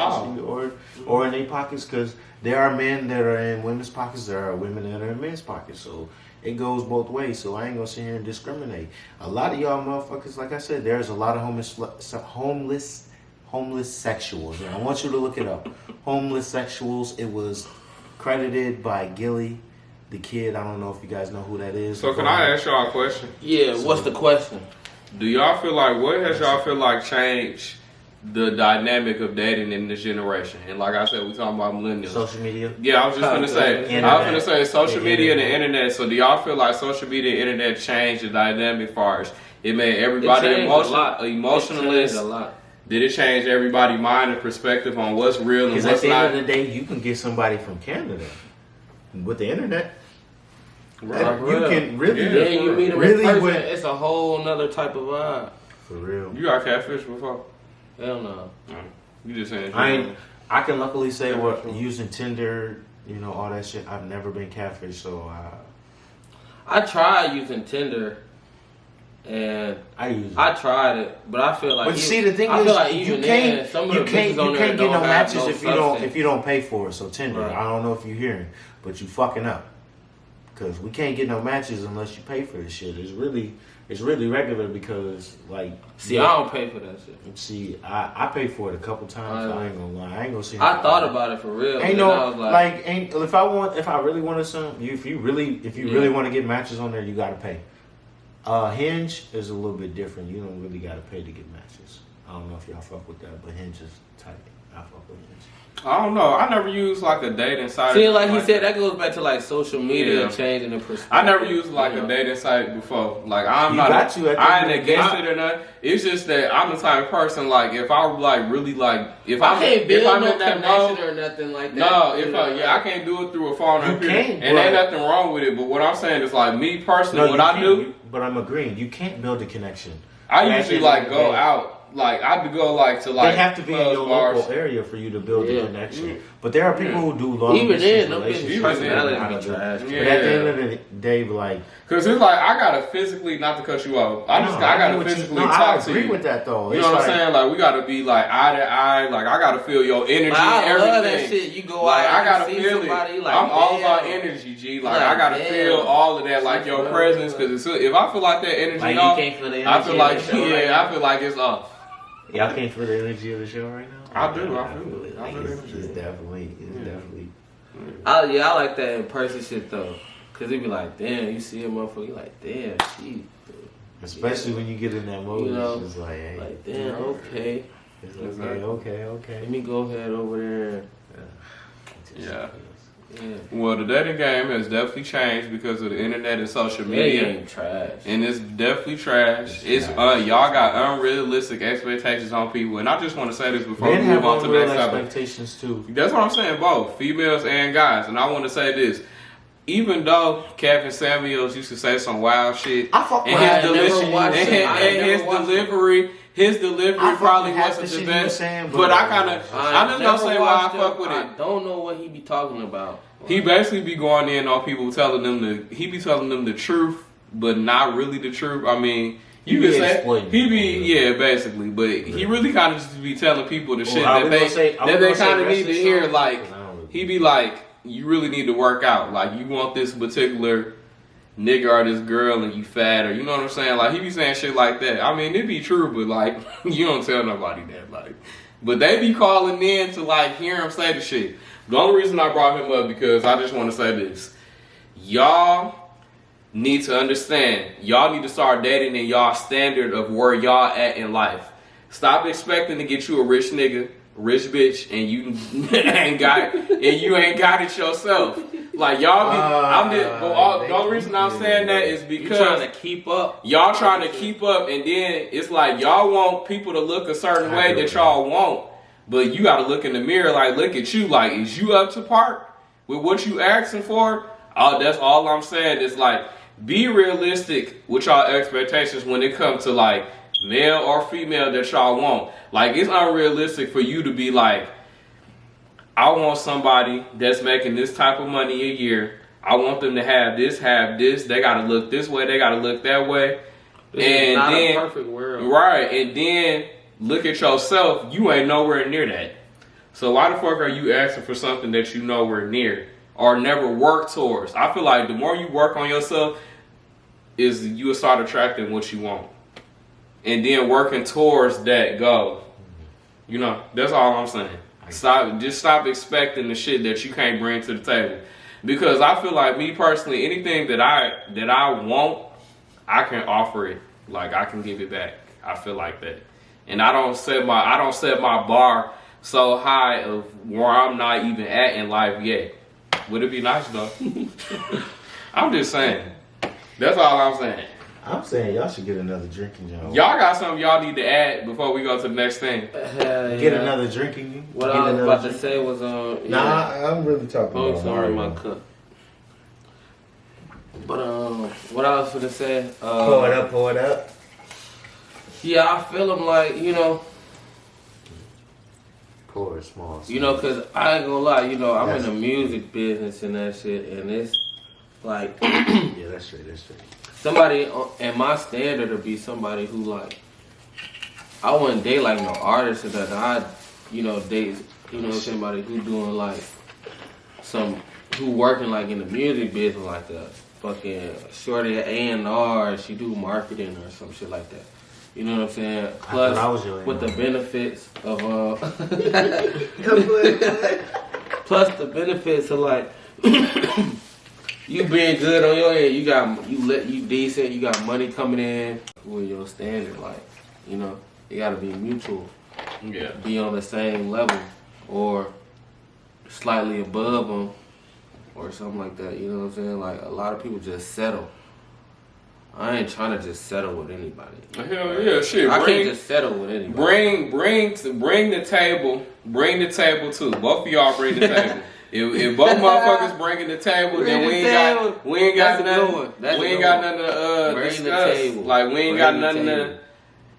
or in their pockets. Because there are men that are in women's pockets. There are women that are in men's pockets. So it goes both ways. So I ain't gonna sit here and discriminate. A lot of y'all motherfuckers, like I said, there's a lot of homeless sexuals. And I want you to look it up. Homeless sexuals. It was credited by Gilly, the kid. I don't know if you guys know who that is. So can I ask y'all a question? Yeah, what's the question? Do y'all feel like, what has y'all feel like changed the dynamic of dating in this generation? And like I said, we talking about millennials. Social media? Yeah, I was just going to say, social media and the internet. So do y'all feel like social media and internet changed the dynamic as far as it made everybody emotionless? A lot. Did it change everybody's mind and perspective on what's real and what's not? Because at the end of the day, you can get somebody from Canada with the internet. Right. You can really, you meet them in person, it's a whole nother type of vibe. For real. You got catfish before? Hell no. You just saying. I can luckily say using Tinder, you know, all that shit. I've never been catfish, so I tried using Tinder. And I tried it, but I feel like. But see, the thing is, like you can't get no matches if you don't pay for it. So Tinder, I don't know if you're hearing, but you fucking up. because we can't get no matches unless you pay for this shit. It's really regular because like. See, I don't pay for that shit. See, I paid for it a couple times. I ain't gonna lie. I ain't gonna see. I thought about it for real. Ain't no I was like if I really wanted some, if you really want to get matches on there, you gotta pay. Hinge is a little bit different. You don't really gotta pay to get matches. I don't know if y'all fuck with that, but Hinge is tight. I fuck with Hinge. I don't know. I never used like a dating site. See, like he said, that goes back to like social media and changing the perspective. I never used like a dating site before. Like I ain't against it or nothing. It's just that I'm the type of person like if I like really like if I'm can't build if I'm no in that connection mode, or nothing like that. No, I can't do it through a phone. You can't, and ain't nothing wrong with it. But what I'm saying is like me personally, what I do. But I'm agreeing. You can't build a connection. I usually like go out. Like I would go like to like. They have to be in your local area for you to build a connection. But there are people who do long distance relationships. Personality trash. But at the end of the day, like, because it's like I gotta physically not to cut you off. I gotta physically talk to you. I agree with that though. You know what I'm saying? Like we gotta be like eye to eye. Like I gotta feel your energy. I everything. love that shit. You go like, out. I gotta see feel it. Like, I'm all about energy, G. Like I gotta feel all of that, like your presence. Because if I feel like that energy like off, you can't feel the energy I feel like I feel like it's off. Y'all can't feel the energy of the show right now? I do. I feel it. It's definitely. I like that in person shit though. Cause it be like, damn, you see a motherfucker, you like, damn, she. Especially when you get in that mode, it's just like, hey. Like, damn, okay. It's okay. Let me go ahead over there. Yeah. Well, the dating game has definitely changed because of the internet and social media. It ain't trash. And it's definitely trash. Y'all got unrealistic expectations on people. And I just want to say this before we move on to the next topic. Expectations too. That's what I'm saying, both females and guys. And I want to say this. Even though Kevin Samuels used to say some wild shit, I fuck with his delivery probably wasn't the best. But I just don't say why I fuck with it. I don't know what he be talking about. He basically be going in on people telling them the truth, but not really the truth. I mean, you could say basically, but he really kind of just be telling people the shit that they kind of need to hear. Like he be like, you really need to work out. Like you want this particular nigga or this girl and you fat, or you know what I'm saying? Like he be saying shit like that. I mean, it be true, but like you don't tell nobody that. Like, but they be calling in to like hear him say the shit. The only reason I brought him up because I just want to say this. Y'all need to understand. Y'all need to start dating in y'all standard of where y'all at in life. Stop expecting to get you a rich nigga, rich bitch, and you ain't got it yourself. Like y'all be, the only reason I'm saying that is because you're trying to keep up. Y'all trying to keep up, and then it's like y'all want people to look a certain way that y'all want. But you gotta look in the mirror, like look at you, like is you up to par with what you asking for? Oh, that's all I'm saying. Is like be realistic with y'all expectations when it comes to like male or female that y'all want. Like it's unrealistic for you to be like, I want somebody that's making this type of money a year. I want them to have this. They gotta look this way. They gotta look that way. It's not a perfect world, right? And then look at yourself. You ain't nowhere near that. So why the fuck are you asking for something that you nowhere near or never work towards? I feel like the more you work on yourself, is you will start attracting what you want, and then working towards that goal. You know, that's all I'm saying. Stop expecting the shit that you can't bring to the table. Because I feel like me personally, anything that I want, I can offer it. Like I can give it back. I feel like that. And I don't set my bar so high of where I'm not even at in life yet. Would it be nice though? I'm just saying. That's all I'm saying. I'm saying y'all should get another drinking joint. Y'all got something y'all need to add before we go to the next thing. Get another drinking. What I was about to say was I'm really talking about Mario. My cup. But what I was gonna say? Pour it up. Yeah, I feel them like Pour it small. Cause I ain't gonna lie, I'm in the music business and that shit, and it's like yeah, that's straight. Somebody and my standard would be somebody who like I wouldn't date like no artist or nothing. I'd date somebody who doing like some who working like in the music business, like a fucking shorty at A&R, she do marketing or some shit like that. You know what I'm saying? Plus, I was your with the A&R. benefits of plus the benefits of like you being good on your end, you decent, you got money coming in with your standard, like, you know, it gotta be mutual. Yeah. Be on the same level or slightly above them or something like that. You know what I'm saying? Like, a lot of people just settle. I ain't trying to just settle with anybody. Hell yeah, shit. I can't just settle with anybody. Bring the table. Bring the table too. Both of y'all bring the table. If both motherfuckers bringing the table, then we ain't got nothing. We ain't got nothing to discuss. Like, we ain't got nothing to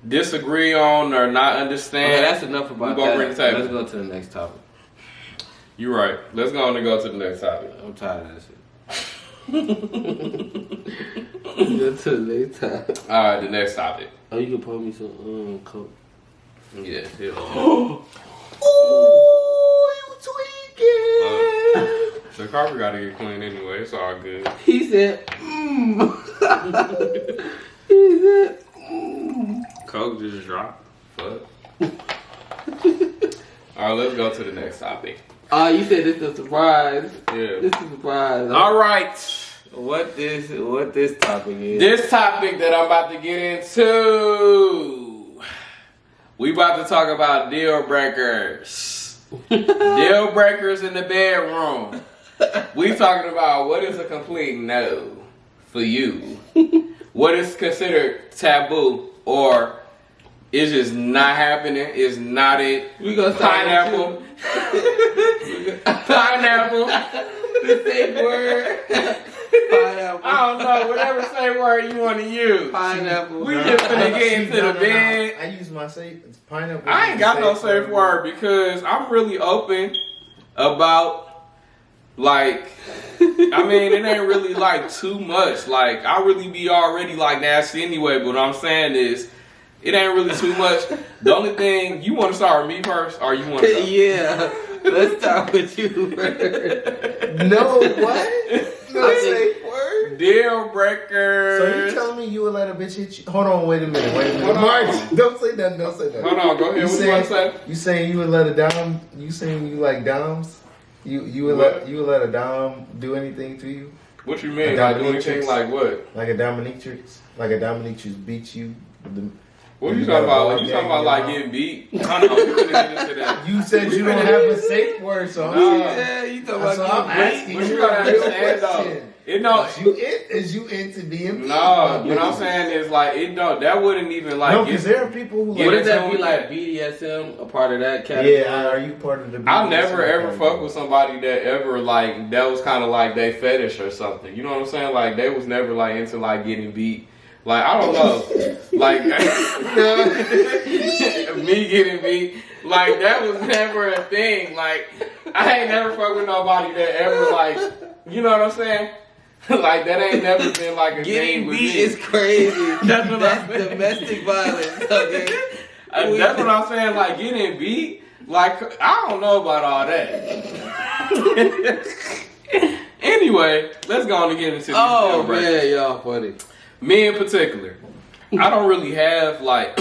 disagree on or not understand. Okay, that's enough about we both that. bring the table. Let's go to the next topic. You're right. Let's go on and go to the next topic. I'm tired of that shit. Go to the next topic. All right, the next topic. Oh, you can pour me some Coke. Yeah. Ooh, you tweaking. The carpet got to get clean anyway. It's all good. He said, He said, Coke just dropped. Fuck. All right, let's go to the next topic. Oh, you said this is a surprise. Yeah. This is a surprise. All right. What this topic is? This topic that I'm about to get into, we about to talk about deal breakers. Deal breakers in the bedroom. We talking about what is a complete no for you. What is considered taboo or it's just not happening. It's not it. We gonna start Pineapple. Pineapple. the safe word. Pineapple. I don't know. Whatever safe word you want to use. Pineapple. We just finna get into the bed. I use my safe. It's pineapple. I ain't got no safe word because I'm really open about, like, I mean, it ain't really like too much. Like, I really be already like nasty anyway, but what I'm saying is, it ain't really too much. The only thing, you want to start with me first, or you want to? Yeah. Let's start with you first. No, what? No safe word? Deal breakers. So you telling me you would let a bitch hit you? Hold on, wait a minute. Hold on. March, don't say nothing, don't say nothing. Hold on, go ahead. What you want to say? You saying you would let a dom, you saying you like doms? You would What? let a dom do anything to you? What you mean? A Like, do dominatrix? anything like what? Like a dominatrix? Like a dominatrix beat you? What you You talking got a about? ball You gang talking about in like your getting beat? I know. We finna get into that. You said you don't have a safe word, so I'm Nah. saying. Yeah, you talking So about I'm asking But you you gotta a real understand though. question. It don't. Is you into being beat? No, what I'm saying is like it don't. That wouldn't even like. No, because there are people who Yeah, What like. does that it's be on like? that. BDSM, a part of that category? Yeah, are you part of the? I never BDSM ever category? fuck with somebody that ever like that was kind of like they fetish or something. You know what I'm saying? Like they was never like into like getting beat. Like I don't know, like me getting beat. Like that was never a thing. Like I ain't never fuck with nobody that ever like. You know what I'm saying? Like that ain't never been like a Getting thing with beat me. is crazy. That's what I'm saying. domestic violence. Okay. That's what I'm saying. Like getting beat. Like I don't know about all that. Anyway, let's go on and get into these Oh deal breakers. man, y'all funny. Me in particular, I don't really have like.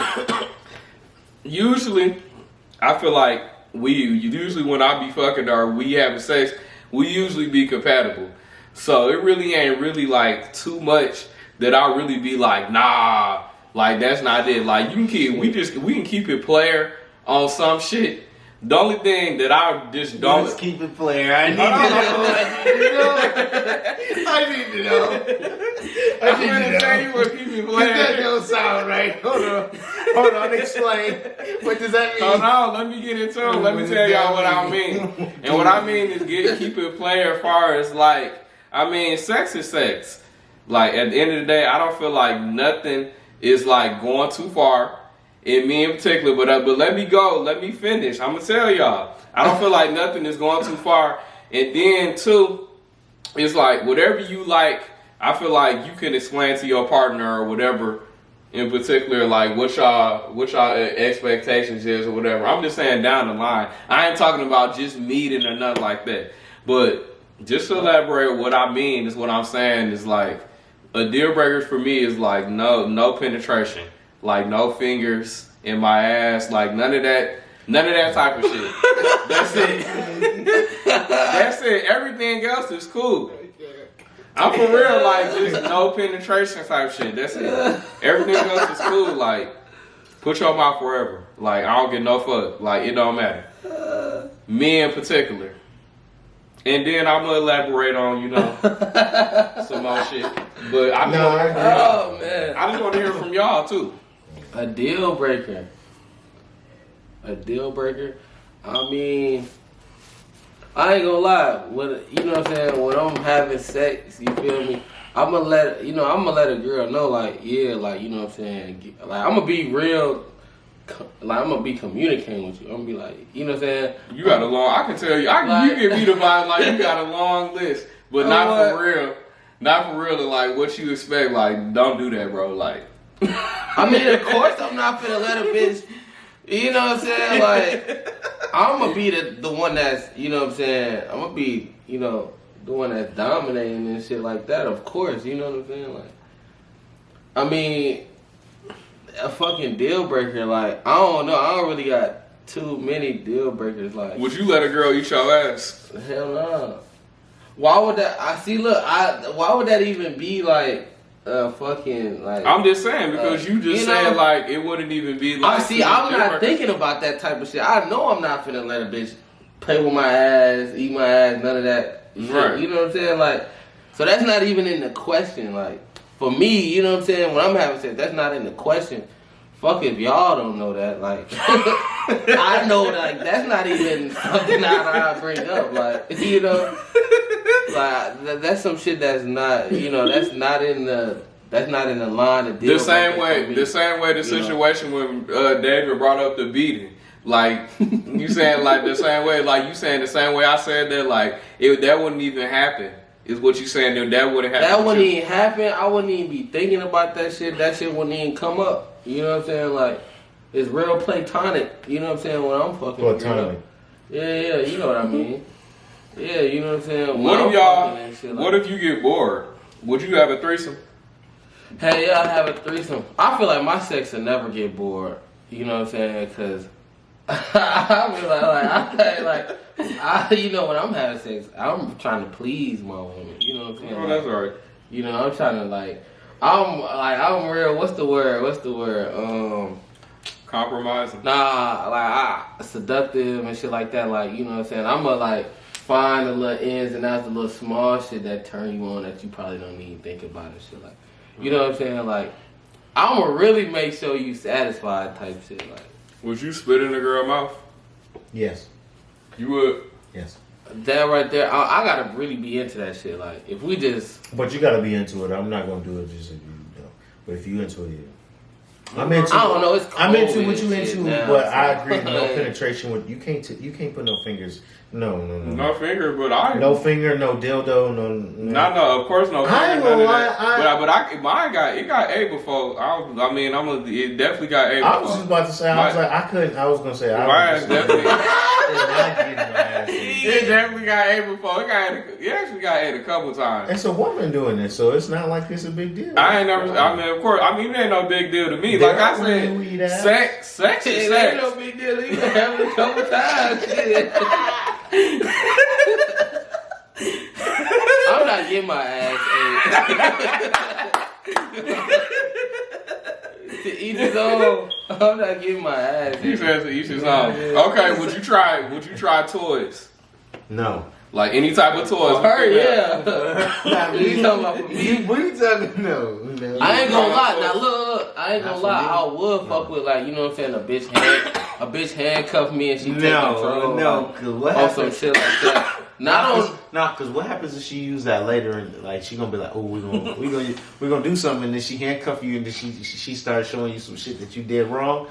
Usually, I feel like usually when I be fucking or we having sex, we usually be compatible. So it really ain't really like too much that I really be like, nah, like that's not it. Like you can we can keep it player on some shit. The only thing that I just don't Let's keep it player. I need to know. I need to know. I'm gonna tell you what keep it player. That don't sound right. Hold on. Explain. What does that mean? Hold on, let me get into it. Let me tell y'all what I mean. And what I mean is keep it player as far as like, I mean, sex is sex. Like at the end of the day, I don't feel like nothing is like going too far. In me in particular, but let me go, let me finish. I'm gonna tell y'all, I don't feel like nothing is going too far. And then too, it's like whatever you like, I feel like you can explain to your partner or whatever. In particular, like what y'all expectations is or whatever. I'm just saying down the line. I ain't talking about just meeting or nothing like that. But Just to elaborate, what I mean is what I'm saying is like a deal breaker for me is like no penetration, like no fingers in my ass, like none of that type of shit. That's it. That's it. Everything else is cool. I'm for real, like just no penetration type shit. That's it. Everything else is cool. Like put your mouth wherever. Like I don't get no fuck. Like it don't matter. Me in particular. And then I'm gonna elaborate on, some more shit. But I just want to hear from y'all too. A deal breaker. I mean, I ain't gonna lie. When what I'm saying, when I'm having sex, you feel me? I'm gonna let a girl know, like, yeah, like, what I'm saying, like, I'm gonna be real. Like, I'm gonna be communicating with you. I'm gonna be like, what I'm saying? You got a long, I can tell you, you give me the vibe like you got a long list, but not for real. Not for real, like what you expect, like, don't do that, bro. Like, I mean, of course I'm not finna let a bitch, you know what I'm saying? Like, I'm gonna be the one that's, what I'm saying? I'm gonna be, the one that's dominating and shit like that, of course, you know what I'm saying? Like, I mean, a fucking deal breaker, like, I don't know, I don't really got too many deal breakers, like. Would you let a girl eat your ass? Hell no. Why would that, why would that even be like, fucking, like. I'm just saying, because you just said, like, it wouldn't even be like. I'm not thinking about that type of shit. I know I'm not finna let a bitch play with my ass, eat my ass, none of that shit. Right. You know what I'm saying? Like, so that's not even in the question, like. For me, you know what I'm saying, when I'm having sex, that's not in the question. Fuck if y'all don't know that, like, I know, like, that's not even something that I bring up, like, like, that's some shit that's not, that's not in the line of deal. The same way the situation when David brought up the beating. Like, you saying, like, the same way, like, you saying the same way I said that, like, that wouldn't even happen. Is what you saying that wouldn't happen? That wouldn't even happen. I wouldn't even be thinking about that shit. That shit wouldn't even come up. You know what I'm saying? Like, it's real platonic. You know what I'm saying? When I'm fucking platonic. Yeah, you know what I mean. Yeah, you know what I'm saying? What if you get bored? Would you have a threesome? Hey, yeah, I'd have a threesome. I feel like my sex will never get bored. You know what I'm saying? Because I feel like, when I'm having sex, I'm trying to please my woman. You know what I'm saying? Oh, that's right. I'm trying to I'm real. What's the word? Compromising. Seductive and shit like that. Like, you know what I'm saying? I'm gonna like find the little ins and outs, the little small shit that turn you on that you probably don't even think about and shit like. You know what I'm saying? Like, I'm gonna really make sure you satisfied type shit. Like, would you spit in a girl's mouth? Yes. You would? Yes. That right there, I gotta really be into that shit. Like, if we just. But you gotta be into it. I'm not gonna do it just if you don't. But if you into it, yeah. I'm into. I don't know. It's cold. I'm into what you into, now, but so. I agree. No penetration with you can't put no fingers. No. No finger, but no finger, no dildo, no. No. Of course, no finger. I ain't gonna lie. Mine got A before. It definitely got A before. I was just about to say. I was gonna say. Mine definitely. It It definitely got A before. It actually got A a couple times. It's a woman doing it, so it's not like it's a big deal. I ain't never. I mean, of course. I mean, it ain't no big deal to me. Like I said, sex is It sex. ain't no big deal. You can have it a couple times. Shit. I'm not getting my ass ate. To each his own. I'm not getting my ass ate. You said to each his own. Okay, would you try toys? No. Like any type of toys? Yeah. You talking about for me? What are you talking? No. I ain't gonna lie. Now look, I ain't gonna lie. I would fuck with, like, you know what I'm saying, a bitch handcuff me and she take control. No, cause what or happens? some shit like that. Cause what happens if she use that later and like she gonna be like, oh, we're gonna do something, and then she handcuff you and then she starts showing you some shit that you did wrong.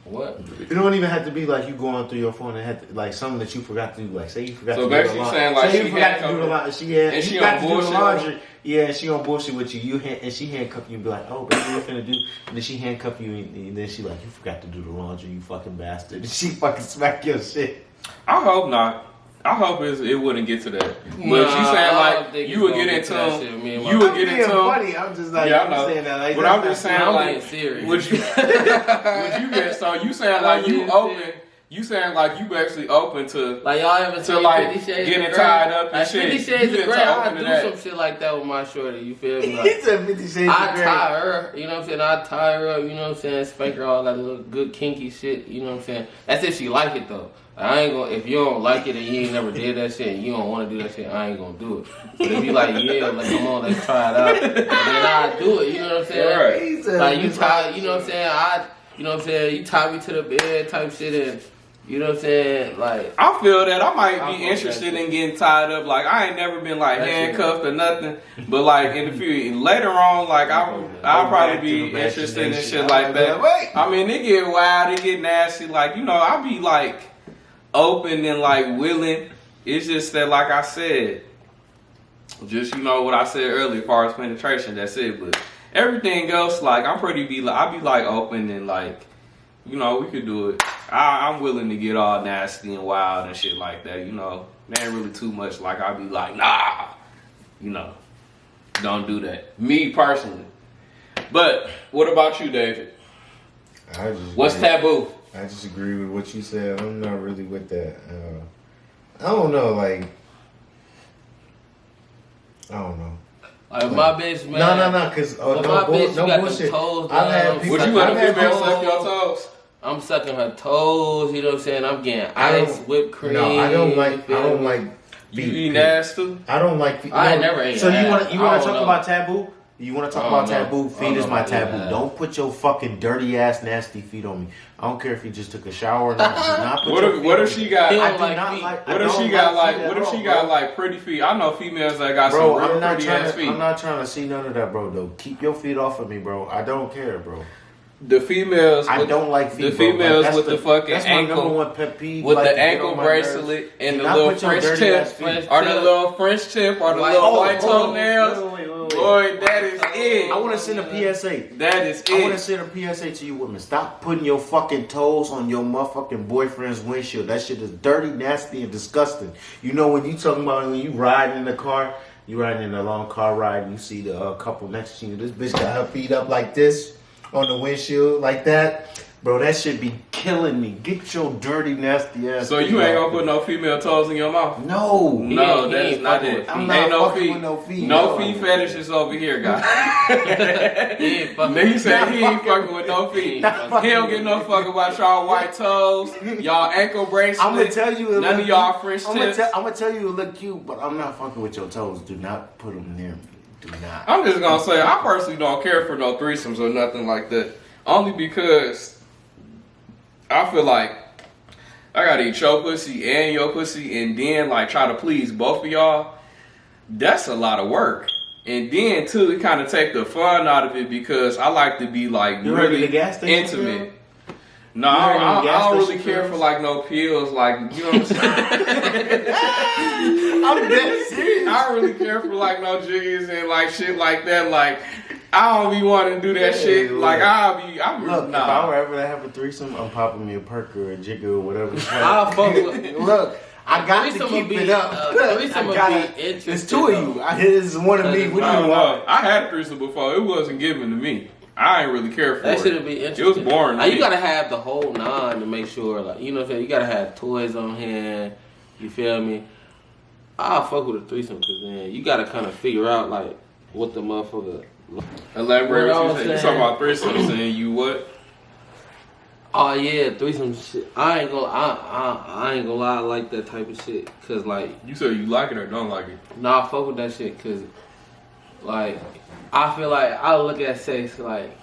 What? It don't even have to be like you going through your phone and had to, like something that you forgot to do. Like say you forgot to do the laundry. So basically saying like she forgot to do the laundry. She on bullshit. Yeah, she on bullshit with you. And she handcuff you and be like, oh, baby, what you finna do? And then she handcuff you and then she like, you forgot to do the laundry, you fucking bastard. And she fucking smack your shit. I hope not. I hope it wouldn't get to that. But Nah, you I saying don't like think you would it's get gonna into get to that shit, me and my- you would I'm get being into funny. I'm just like, Yeah, I I'm know. saying that. Like, But that's I'm just not- saying I'm like being serious. would you get so you saying like I'm you being open serious. you saying like you basically open to Like y'all ever to seen like 50 Shades getting of Grey? tied up and Like shit. 50 Shades You of into Grey, I open do to that. some shit like that with my shorty. You feel me? He Like, said 50 Shades I of Grey. tie her, you know what I'm saying? I tie her up, you know what I'm saying? Spank her, all that little good kinky shit, you know what I'm saying? That's if she like it though. Like, I ain't gonna, if you don't like it and you ain't never did that shit and you don't want to do that shit, I ain't gonna do it. But if you like, yeah, like, come on, let's try it out, and then I do it, you know what I'm saying? Right. He said Like, you 50 tie, you know what I'm saying? You know what I'm saying? You tie me to the bed type shit and, you know what I'm saying? Like, I feel that I might I be fuck interested that in getting tied up. Like I ain't never been like That shit. handcuffed or nothing. But like in the future, later on, like I'll probably be Back to the interested in imagination. shit like that. Wait. I mean, it get wild, it get nasty. Like you know, I be like open and like willing. It's just that, like I said, just you know what I said earlier, as far as penetration. That's it. But everything else, like I be like open and like. You know, we could do it. I'm willing to get all nasty and wild and shit like that. You know, there ain't really too much. Like, I'll be like, nah. You know, don't do that. Me personally. But, what about you, David? I just What's agree. taboo? I just agree with what you said. I'm not really with that. I don't know, like, I don't know. like my bitch, man. No, because But my bitch, you got them toes I've had down. people. Would you let I've a had female people- suck your toes? I'm sucking her toes, you know what I'm saying? I'm getting I don't- ice, whipped cream. No, I don't like. I feel don't me? like. You feet, eat period. ass too? I don't like. I ain't never ate So you ass. want I to don't talk know. about taboo? You want to talk I about don't know. taboo? I Feet don't is know my about taboo. that. Don't put your fucking dirty ass, nasty feet on me. I don't care if you just took a shower or not. Do not put What your if feet what on if me. she got? He I don't do like not feet. like. I What if don't she got like? like? feet What at if all, she got bro. like pretty feet? I know females that got Bro, some real I'm not pretty ass feet. I'm not trying to see none of that, bro. Though, keep your feet off of me, bro. I don't care, bro. The females, I with, don't like feet. the bro. females That's with the fucking that's my ankle, number one pet peeve. with like the to get ankle on my bracelet nerves. and Do the not little put your French dirty tip, ass feet. or the little French tip, or the White- little oh, white oh, toenails. Wait. Boy, that is it. I want to send a PSA. That is I want to it. send a PSA to you women. Stop putting your fucking toes on your motherfucking boyfriend's windshield. That shit is dirty, nasty, and disgusting. You know when you talking about when you riding in the car, you riding in a long car ride, and you see the couple next to you. This bitch got her feet up like this on the windshield, like that. Bro, that shit be killing me. Get your dirty, nasty ass. So feet you ain't off gonna put me. no female toes in your mouth? No. No, He that is ain't not fucking it. with I'm Ain't not no fucking feet. with no feet. No No. feet fetishes over here, guys. He ain't fucking Nigga with said Not he ain't fucking- fucking with no feet. Not He don't get no fuck about y'all white toes, y'all ankle bracelets. I'm gonna tell you. it None look of y'all cute. French I'm gonna, tips. I'm gonna tell you it look cute, but I'm not fucking with your toes. Do not put them near me. Do not. I'm just gonna say I personally don't care for no threesomes or nothing like that. Only because I feel like I gotta eat your pussy and your pussy and then like try to please both of y'all. That's a lot of work. And then too, it kind of take the fun out of it because I like to be like You heard of really the gas station intimate. girl? No, You heard of I the gas don't really station care girls? for like no pills, like you know what I'm saying. I'm dead serious. I don't really care for like no jiggies and like shit like that. Like I don't be wanting to do that Yeah, shit. look. Like I'm Look, nah. if I were ever to have a threesome, I'm popping me a perk or a jigger or whatever. I'll fuck with. Look, I got to Threesome keep would it be- up. threesome I would gotta- be interesting, There's two of you. though. There's one of me. What do I you don't want? know. I had a threesome before. It wasn't given to me. I ain't really care for That it. should be interesting. It was boring. to Like, you me. gotta have the whole nine to make sure, like, you know what I'm saying? You gotta have toys on hand. You feel me? I'll fuck with a threesome because then you gotta kind of figure out, like, what the motherfucker. Elaborate What what I you was said. You saying. talking about threesomes and you what? Oh yeah, threesome shit. I ain't gonna lie, I like that type of shit. Cause like, You said you like it or don't like it. nah, I fuck with that shit. Cause like, I feel like I look at sex like,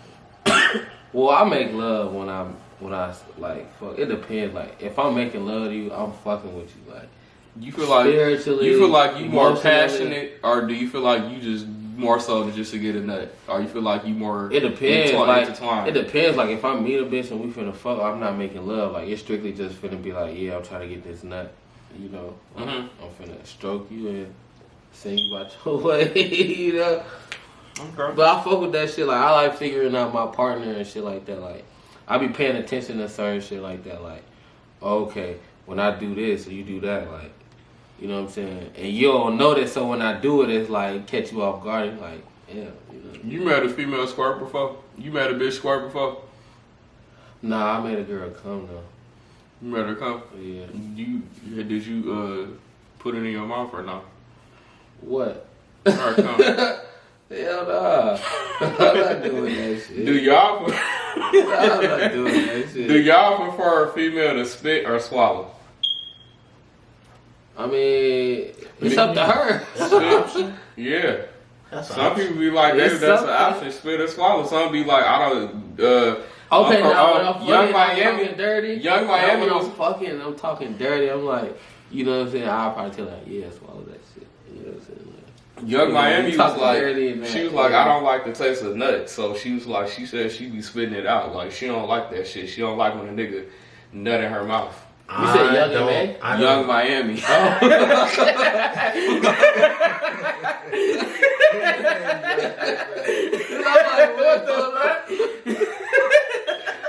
well, I make love when I like fuck. It depends. Like, if I'm making love to you, I'm fucking with you. Like, You feel like spiritually, you more emotionally. passionate, or do you feel like you just more so to just to get a nut, or you feel like you more It depends. intertwined? It depends. Like, if I meet a bitch and we finna fuck, I'm not making love. Like, it's strictly just finna be like, yeah, I'm trying to get this nut. You know, Mhm. I'm finna stroke you and sing you about your way. You know. Okay. But I fuck with that shit. Like, I like figuring out my partner and shit like that. Like, I be paying attention to certain shit like that. Like, okay, when I do this or you do that, like, You know what I'm saying? And you don't know that, so when I do it, it's like catch you off guard. It's like, yeah. You met a female squirt before? You met a bitch squirt before? Nah, I made a girl come though. You met her come? Yeah. Did you put it in your mouth or not? What? Her come. Hell nah. I'm not doing that shit. Do y'all? I'm not doing that shit. Do y'all prefer a female to spit or swallow? I mean, it's up to her. Spit? Yeah. That's Some people be like, that's an option, spit or swallow. Some be like, I don't. Okay, now when Young I'm Miami, talking dirty. Young Miami When was I'm fucking, I'm talking dirty. I'm like, you know what I'm saying? I'll probably tell her, yeah, swallow that shit. You know what I'm saying? Young Miami was like, dirty, she was like, I don't like the taste of nuts. So she was like, she said she be spitting it out. Like, she don't like that shit. She don't like when a nigga nut in her mouth. You said Young M.A.? Young Miami. Oh.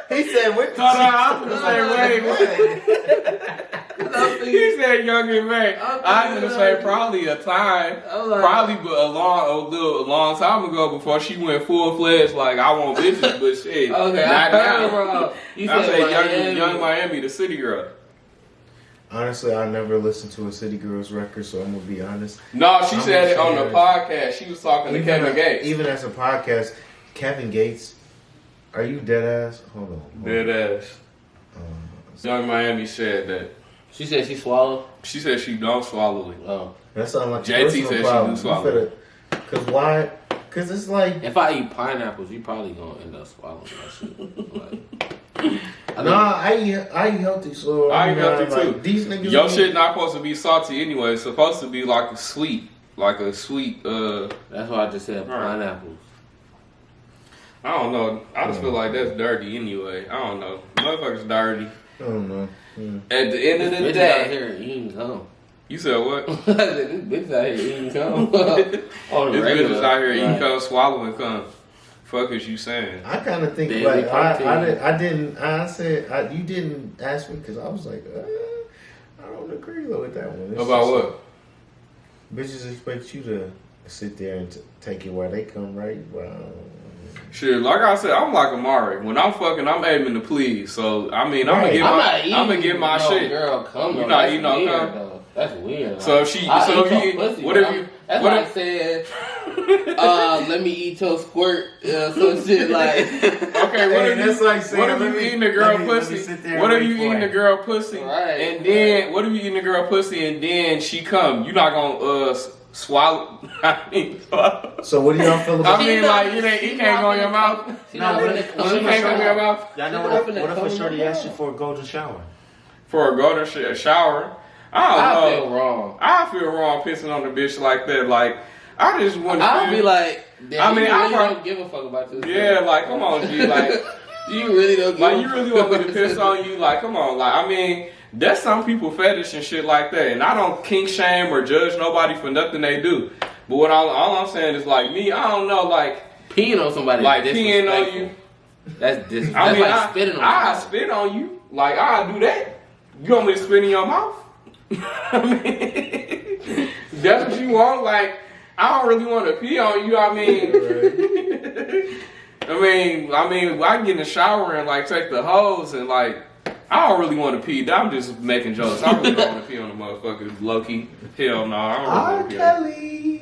He said, "What?" Hold on, I'm gonna say, wait. He said Young M.A. I'm gonna say probably a time, probably but a long time ago before she went full fledged like I want bitches, but shit. Okay, not now. bro. You I said say Young Miami, the city girl. Honestly, I never listened to a City Girls record, so I'm gonna be honest. No, she said it on the podcast. She was talking to Kevin Gates. Even as a podcast, Kevin Gates, are you dead ass? Hold on. Dead ass. Young Miami said that. She said she swallowed? She said she don't swallow it. Oh. That sounds like JT said she do swallow. Cause why? Cause it's like. If I eat pineapples, you probably gonna end up swallowing that shit. I eat healthy, so I eat healthy like, too. These niggas. Your shit not supposed to be salty anyway. It's supposed to be like a sweet. That's why I just said pineapples. I don't know. I just feel like that's dirty anyway. I don't know. Motherfuckers dirty. I don't know. At the end of the Bitches day. out here eating cum. You said what? I said, this bitch out here eating cum. On the This regular. bitch is out here eating cum, swallowing cum. Fuck is you saying? I kind of think Daily like protein. I said you didn't ask me because I was like I don't agree though with that one. It's About just what? like, bitches expect you to sit there and take it where they come, right? Well, Shit, like I said, I'm like Amari. When I'm fucking, I'm aiming to please. So I mean, I'm gonna get my shit. Girl, cum. You not eating no cum? Though. That's weird. So if she, so if you, what if you? That's What why I if? said, let me eat your squirt, some shit like. Okay, what if that's you? like saying, What if you eating the girl pussy? What if you eating the girl pussy? Right. And then what if you eating the girl pussy and then she come? You not gonna swallow? I mean, so what do y'all feel about? I mean, like you can't go in your mouth. She Nah, not what finna if- come She in can't go in your my mouth Y'all know She what not if finna a shorty come asked you in. for a golden shower? for a golden shower. I I don't feel know. wrong. I feel wrong pissing on the bitch like that. Like I just want to. I'll be like, I mean, you I really prob- don't give a fuck about this. Yeah, like come on, G. Like You really don't give like a you really fuck want me to about piss this. on you? Like come on. Like I mean, that's some people fetish and shit like that. And I don't kink shame or judge nobody for nothing they do. But what all I'm saying is like me, I don't know, like Peeing on somebody. like is peeing on disrespectful. you. That's disrespectful. I mean, That's like spitting on I somebody. spit on you. Like I do that. You want me to spit in your mouth? I mean, that's what you want. Like I don't really want to pee on you. I mean, I mean, I get in the shower and like take the hose and like I don't really want to pee. I'm just making jokes. I really don't want to pee on the motherfucker. Low key, hell no, I don't really want to pee on. Kelly.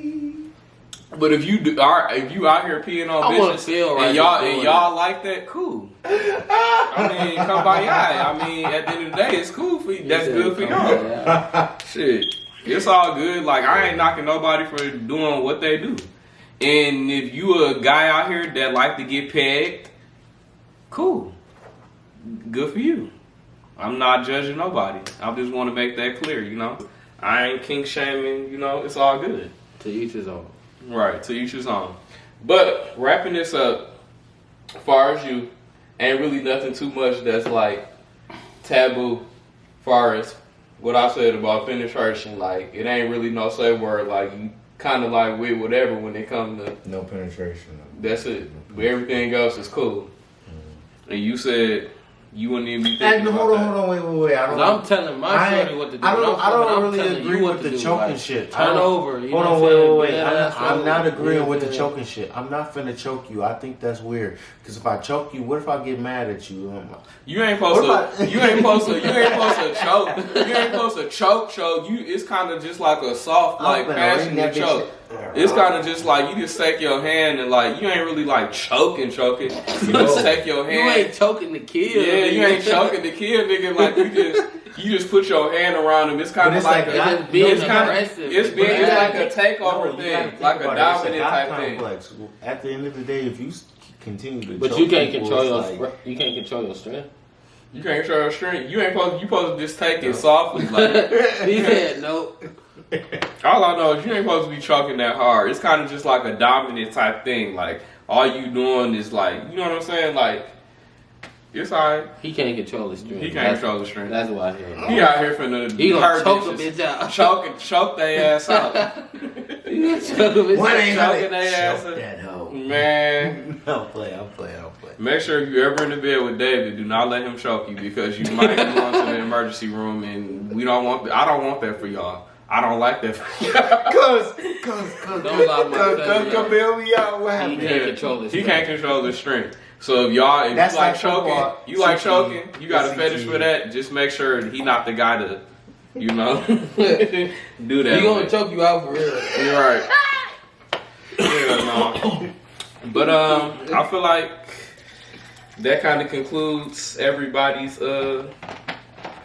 But if you if you out here peeing on I wanna bitches feel right and just doing y'all like that, cool. I mean, kumbaya. I mean, at the end of the day, it's cool for you. That's good for y'all. Shit, it's all good. Like I ain't knocking nobody for doing what they do. And if you a guy out here that like to get pegged, cool. Good for you. I'm not judging nobody. I just want to make that clear. You know, I ain't kink shaming. You know, it's all good. To each his own. Right, to each his own. But wrapping this up, as far as you, ain't really nothing too much that's like taboo. Far as what I said about penetration, like it ain't really no say word. Like you kind of like with whatever when it comes to No penetration. that's it. But everything else is cool. And you said you wouldn't even be thinking about hold that. on, wait. I don't. I'm telling my shorty what to do. I don't I'm really telling agree you what with to the do. choking Like, shit. Turn over. You Hold know on, what I'm saying? wait. Yeah, I'm not agreeing yeah, with the yeah. choking shit. I'm not finna choke you. I think that's weird. Because if I choke you, what if I get mad at you? You ain't supposed What to. if You ain't supposed to. You ain't supposed to choke. You ain't supposed to choke. It's kind of just like a soft, like passionate choke. It's kind of just like you just take your hand and like you ain't really like choking. You just take your hand. You ain't choking the kid. Yeah, you ain't choking the kid, nigga. Like you just put your hand around him. It's kind of like it's being aggressive. It's like a takeover thing, like a dominant type thing. At the end of the day, if you continue to, But choke you can't people, control it's your you can't control your strength. You can't control your strength. You supposed to just take it softly. Like He said no. all I know is you ain't supposed to be choking that hard. It's kind of just like a dominant type thing. Like all you doing is like, you know what I'm saying? Like it's alright. He can't control his strength. He can't control the strength. That's why I hear. He out here finna He gonna hurt choke a bitches. bitch out. Choke their ass out. He gonna choke a bitch One out. ain't Choking their ass choke out. that hoe. Man. I'll play. Make sure if you ever in the bed with David, do not let him choke you because you might go into the emergency room and I don't want that for y'all. I don't like that for y'all. Don't lie my cousin. Come bail me out. What He happened? can't control his He strength. can't control his strength. So if you like choking, you got a fetish for that, just make sure he not the guy to, do that. He gonna choke you out for real. You're right. Yeah, no. But I feel like that kind of concludes everybody's as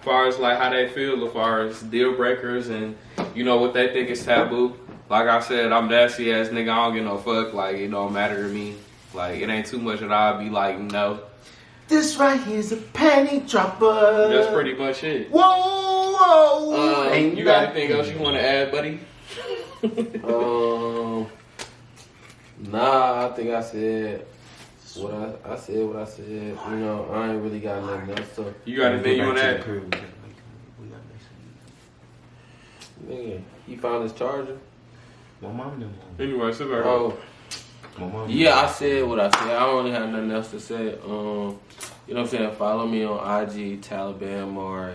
far as like how they feel as far as deal breakers and what they think is taboo. Like I said, I'm nasty ass nigga. I don't give no fuck. Like it don't matter to me. Like it ain't too much that I'll be like no. This right here's a panty dropper. That's pretty much it. Whoa. You got anything else you want to add, buddy? Nah, I think I said what I said. I ain't really got nothing else. So You got anything you want to add? nigga, he found his charger. My mom didn't. Anyway, sit back. Oh. Yeah, I said what I said. I don't really have nothing else to say. You know what I'm saying? Follow me on IG, Taliban Mari.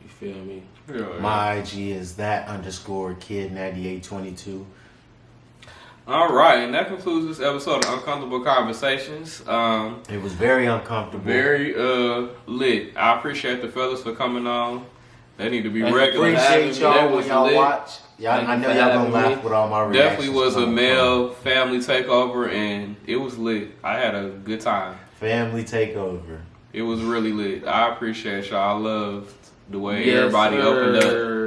You feel me? Yeah. My IG is _kid9822. All right, and that concludes this episode of Uncomfortable Conversations. It was very uncomfortable. Very lit. I appreciate the fellas for coming on. They need to be regular. Appreciate y'all That when was y'all lit. watch. Y'all, I know y'all gonna laugh with all my reactions. Definitely was a male family takeover, and it was lit. I had a good time. Family takeover. It was really lit. I appreciate y'all. I loved the way Yes, everybody sir. opened up,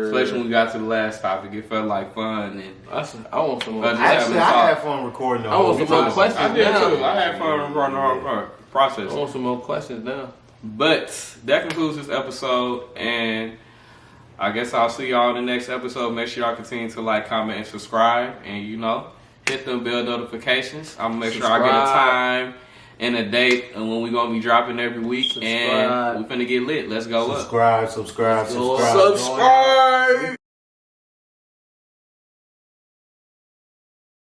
especially when we got to the last topic. It felt like fun, and I want some more. Just Actually, having I talk. had fun recording the I want whole some more time. questions. I did now. too. I had fun recording the whole process. I want some more questions now. But that concludes this episode, and I guess I'll see y'all in the next episode. Make sure y'all continue to like, comment, and subscribe, and hit them bell notifications. I'm gonna make sure I get a time and a date and when we gonna be dropping every week, and we finna get lit. Let's go up. Subscribe. Go Subscribe.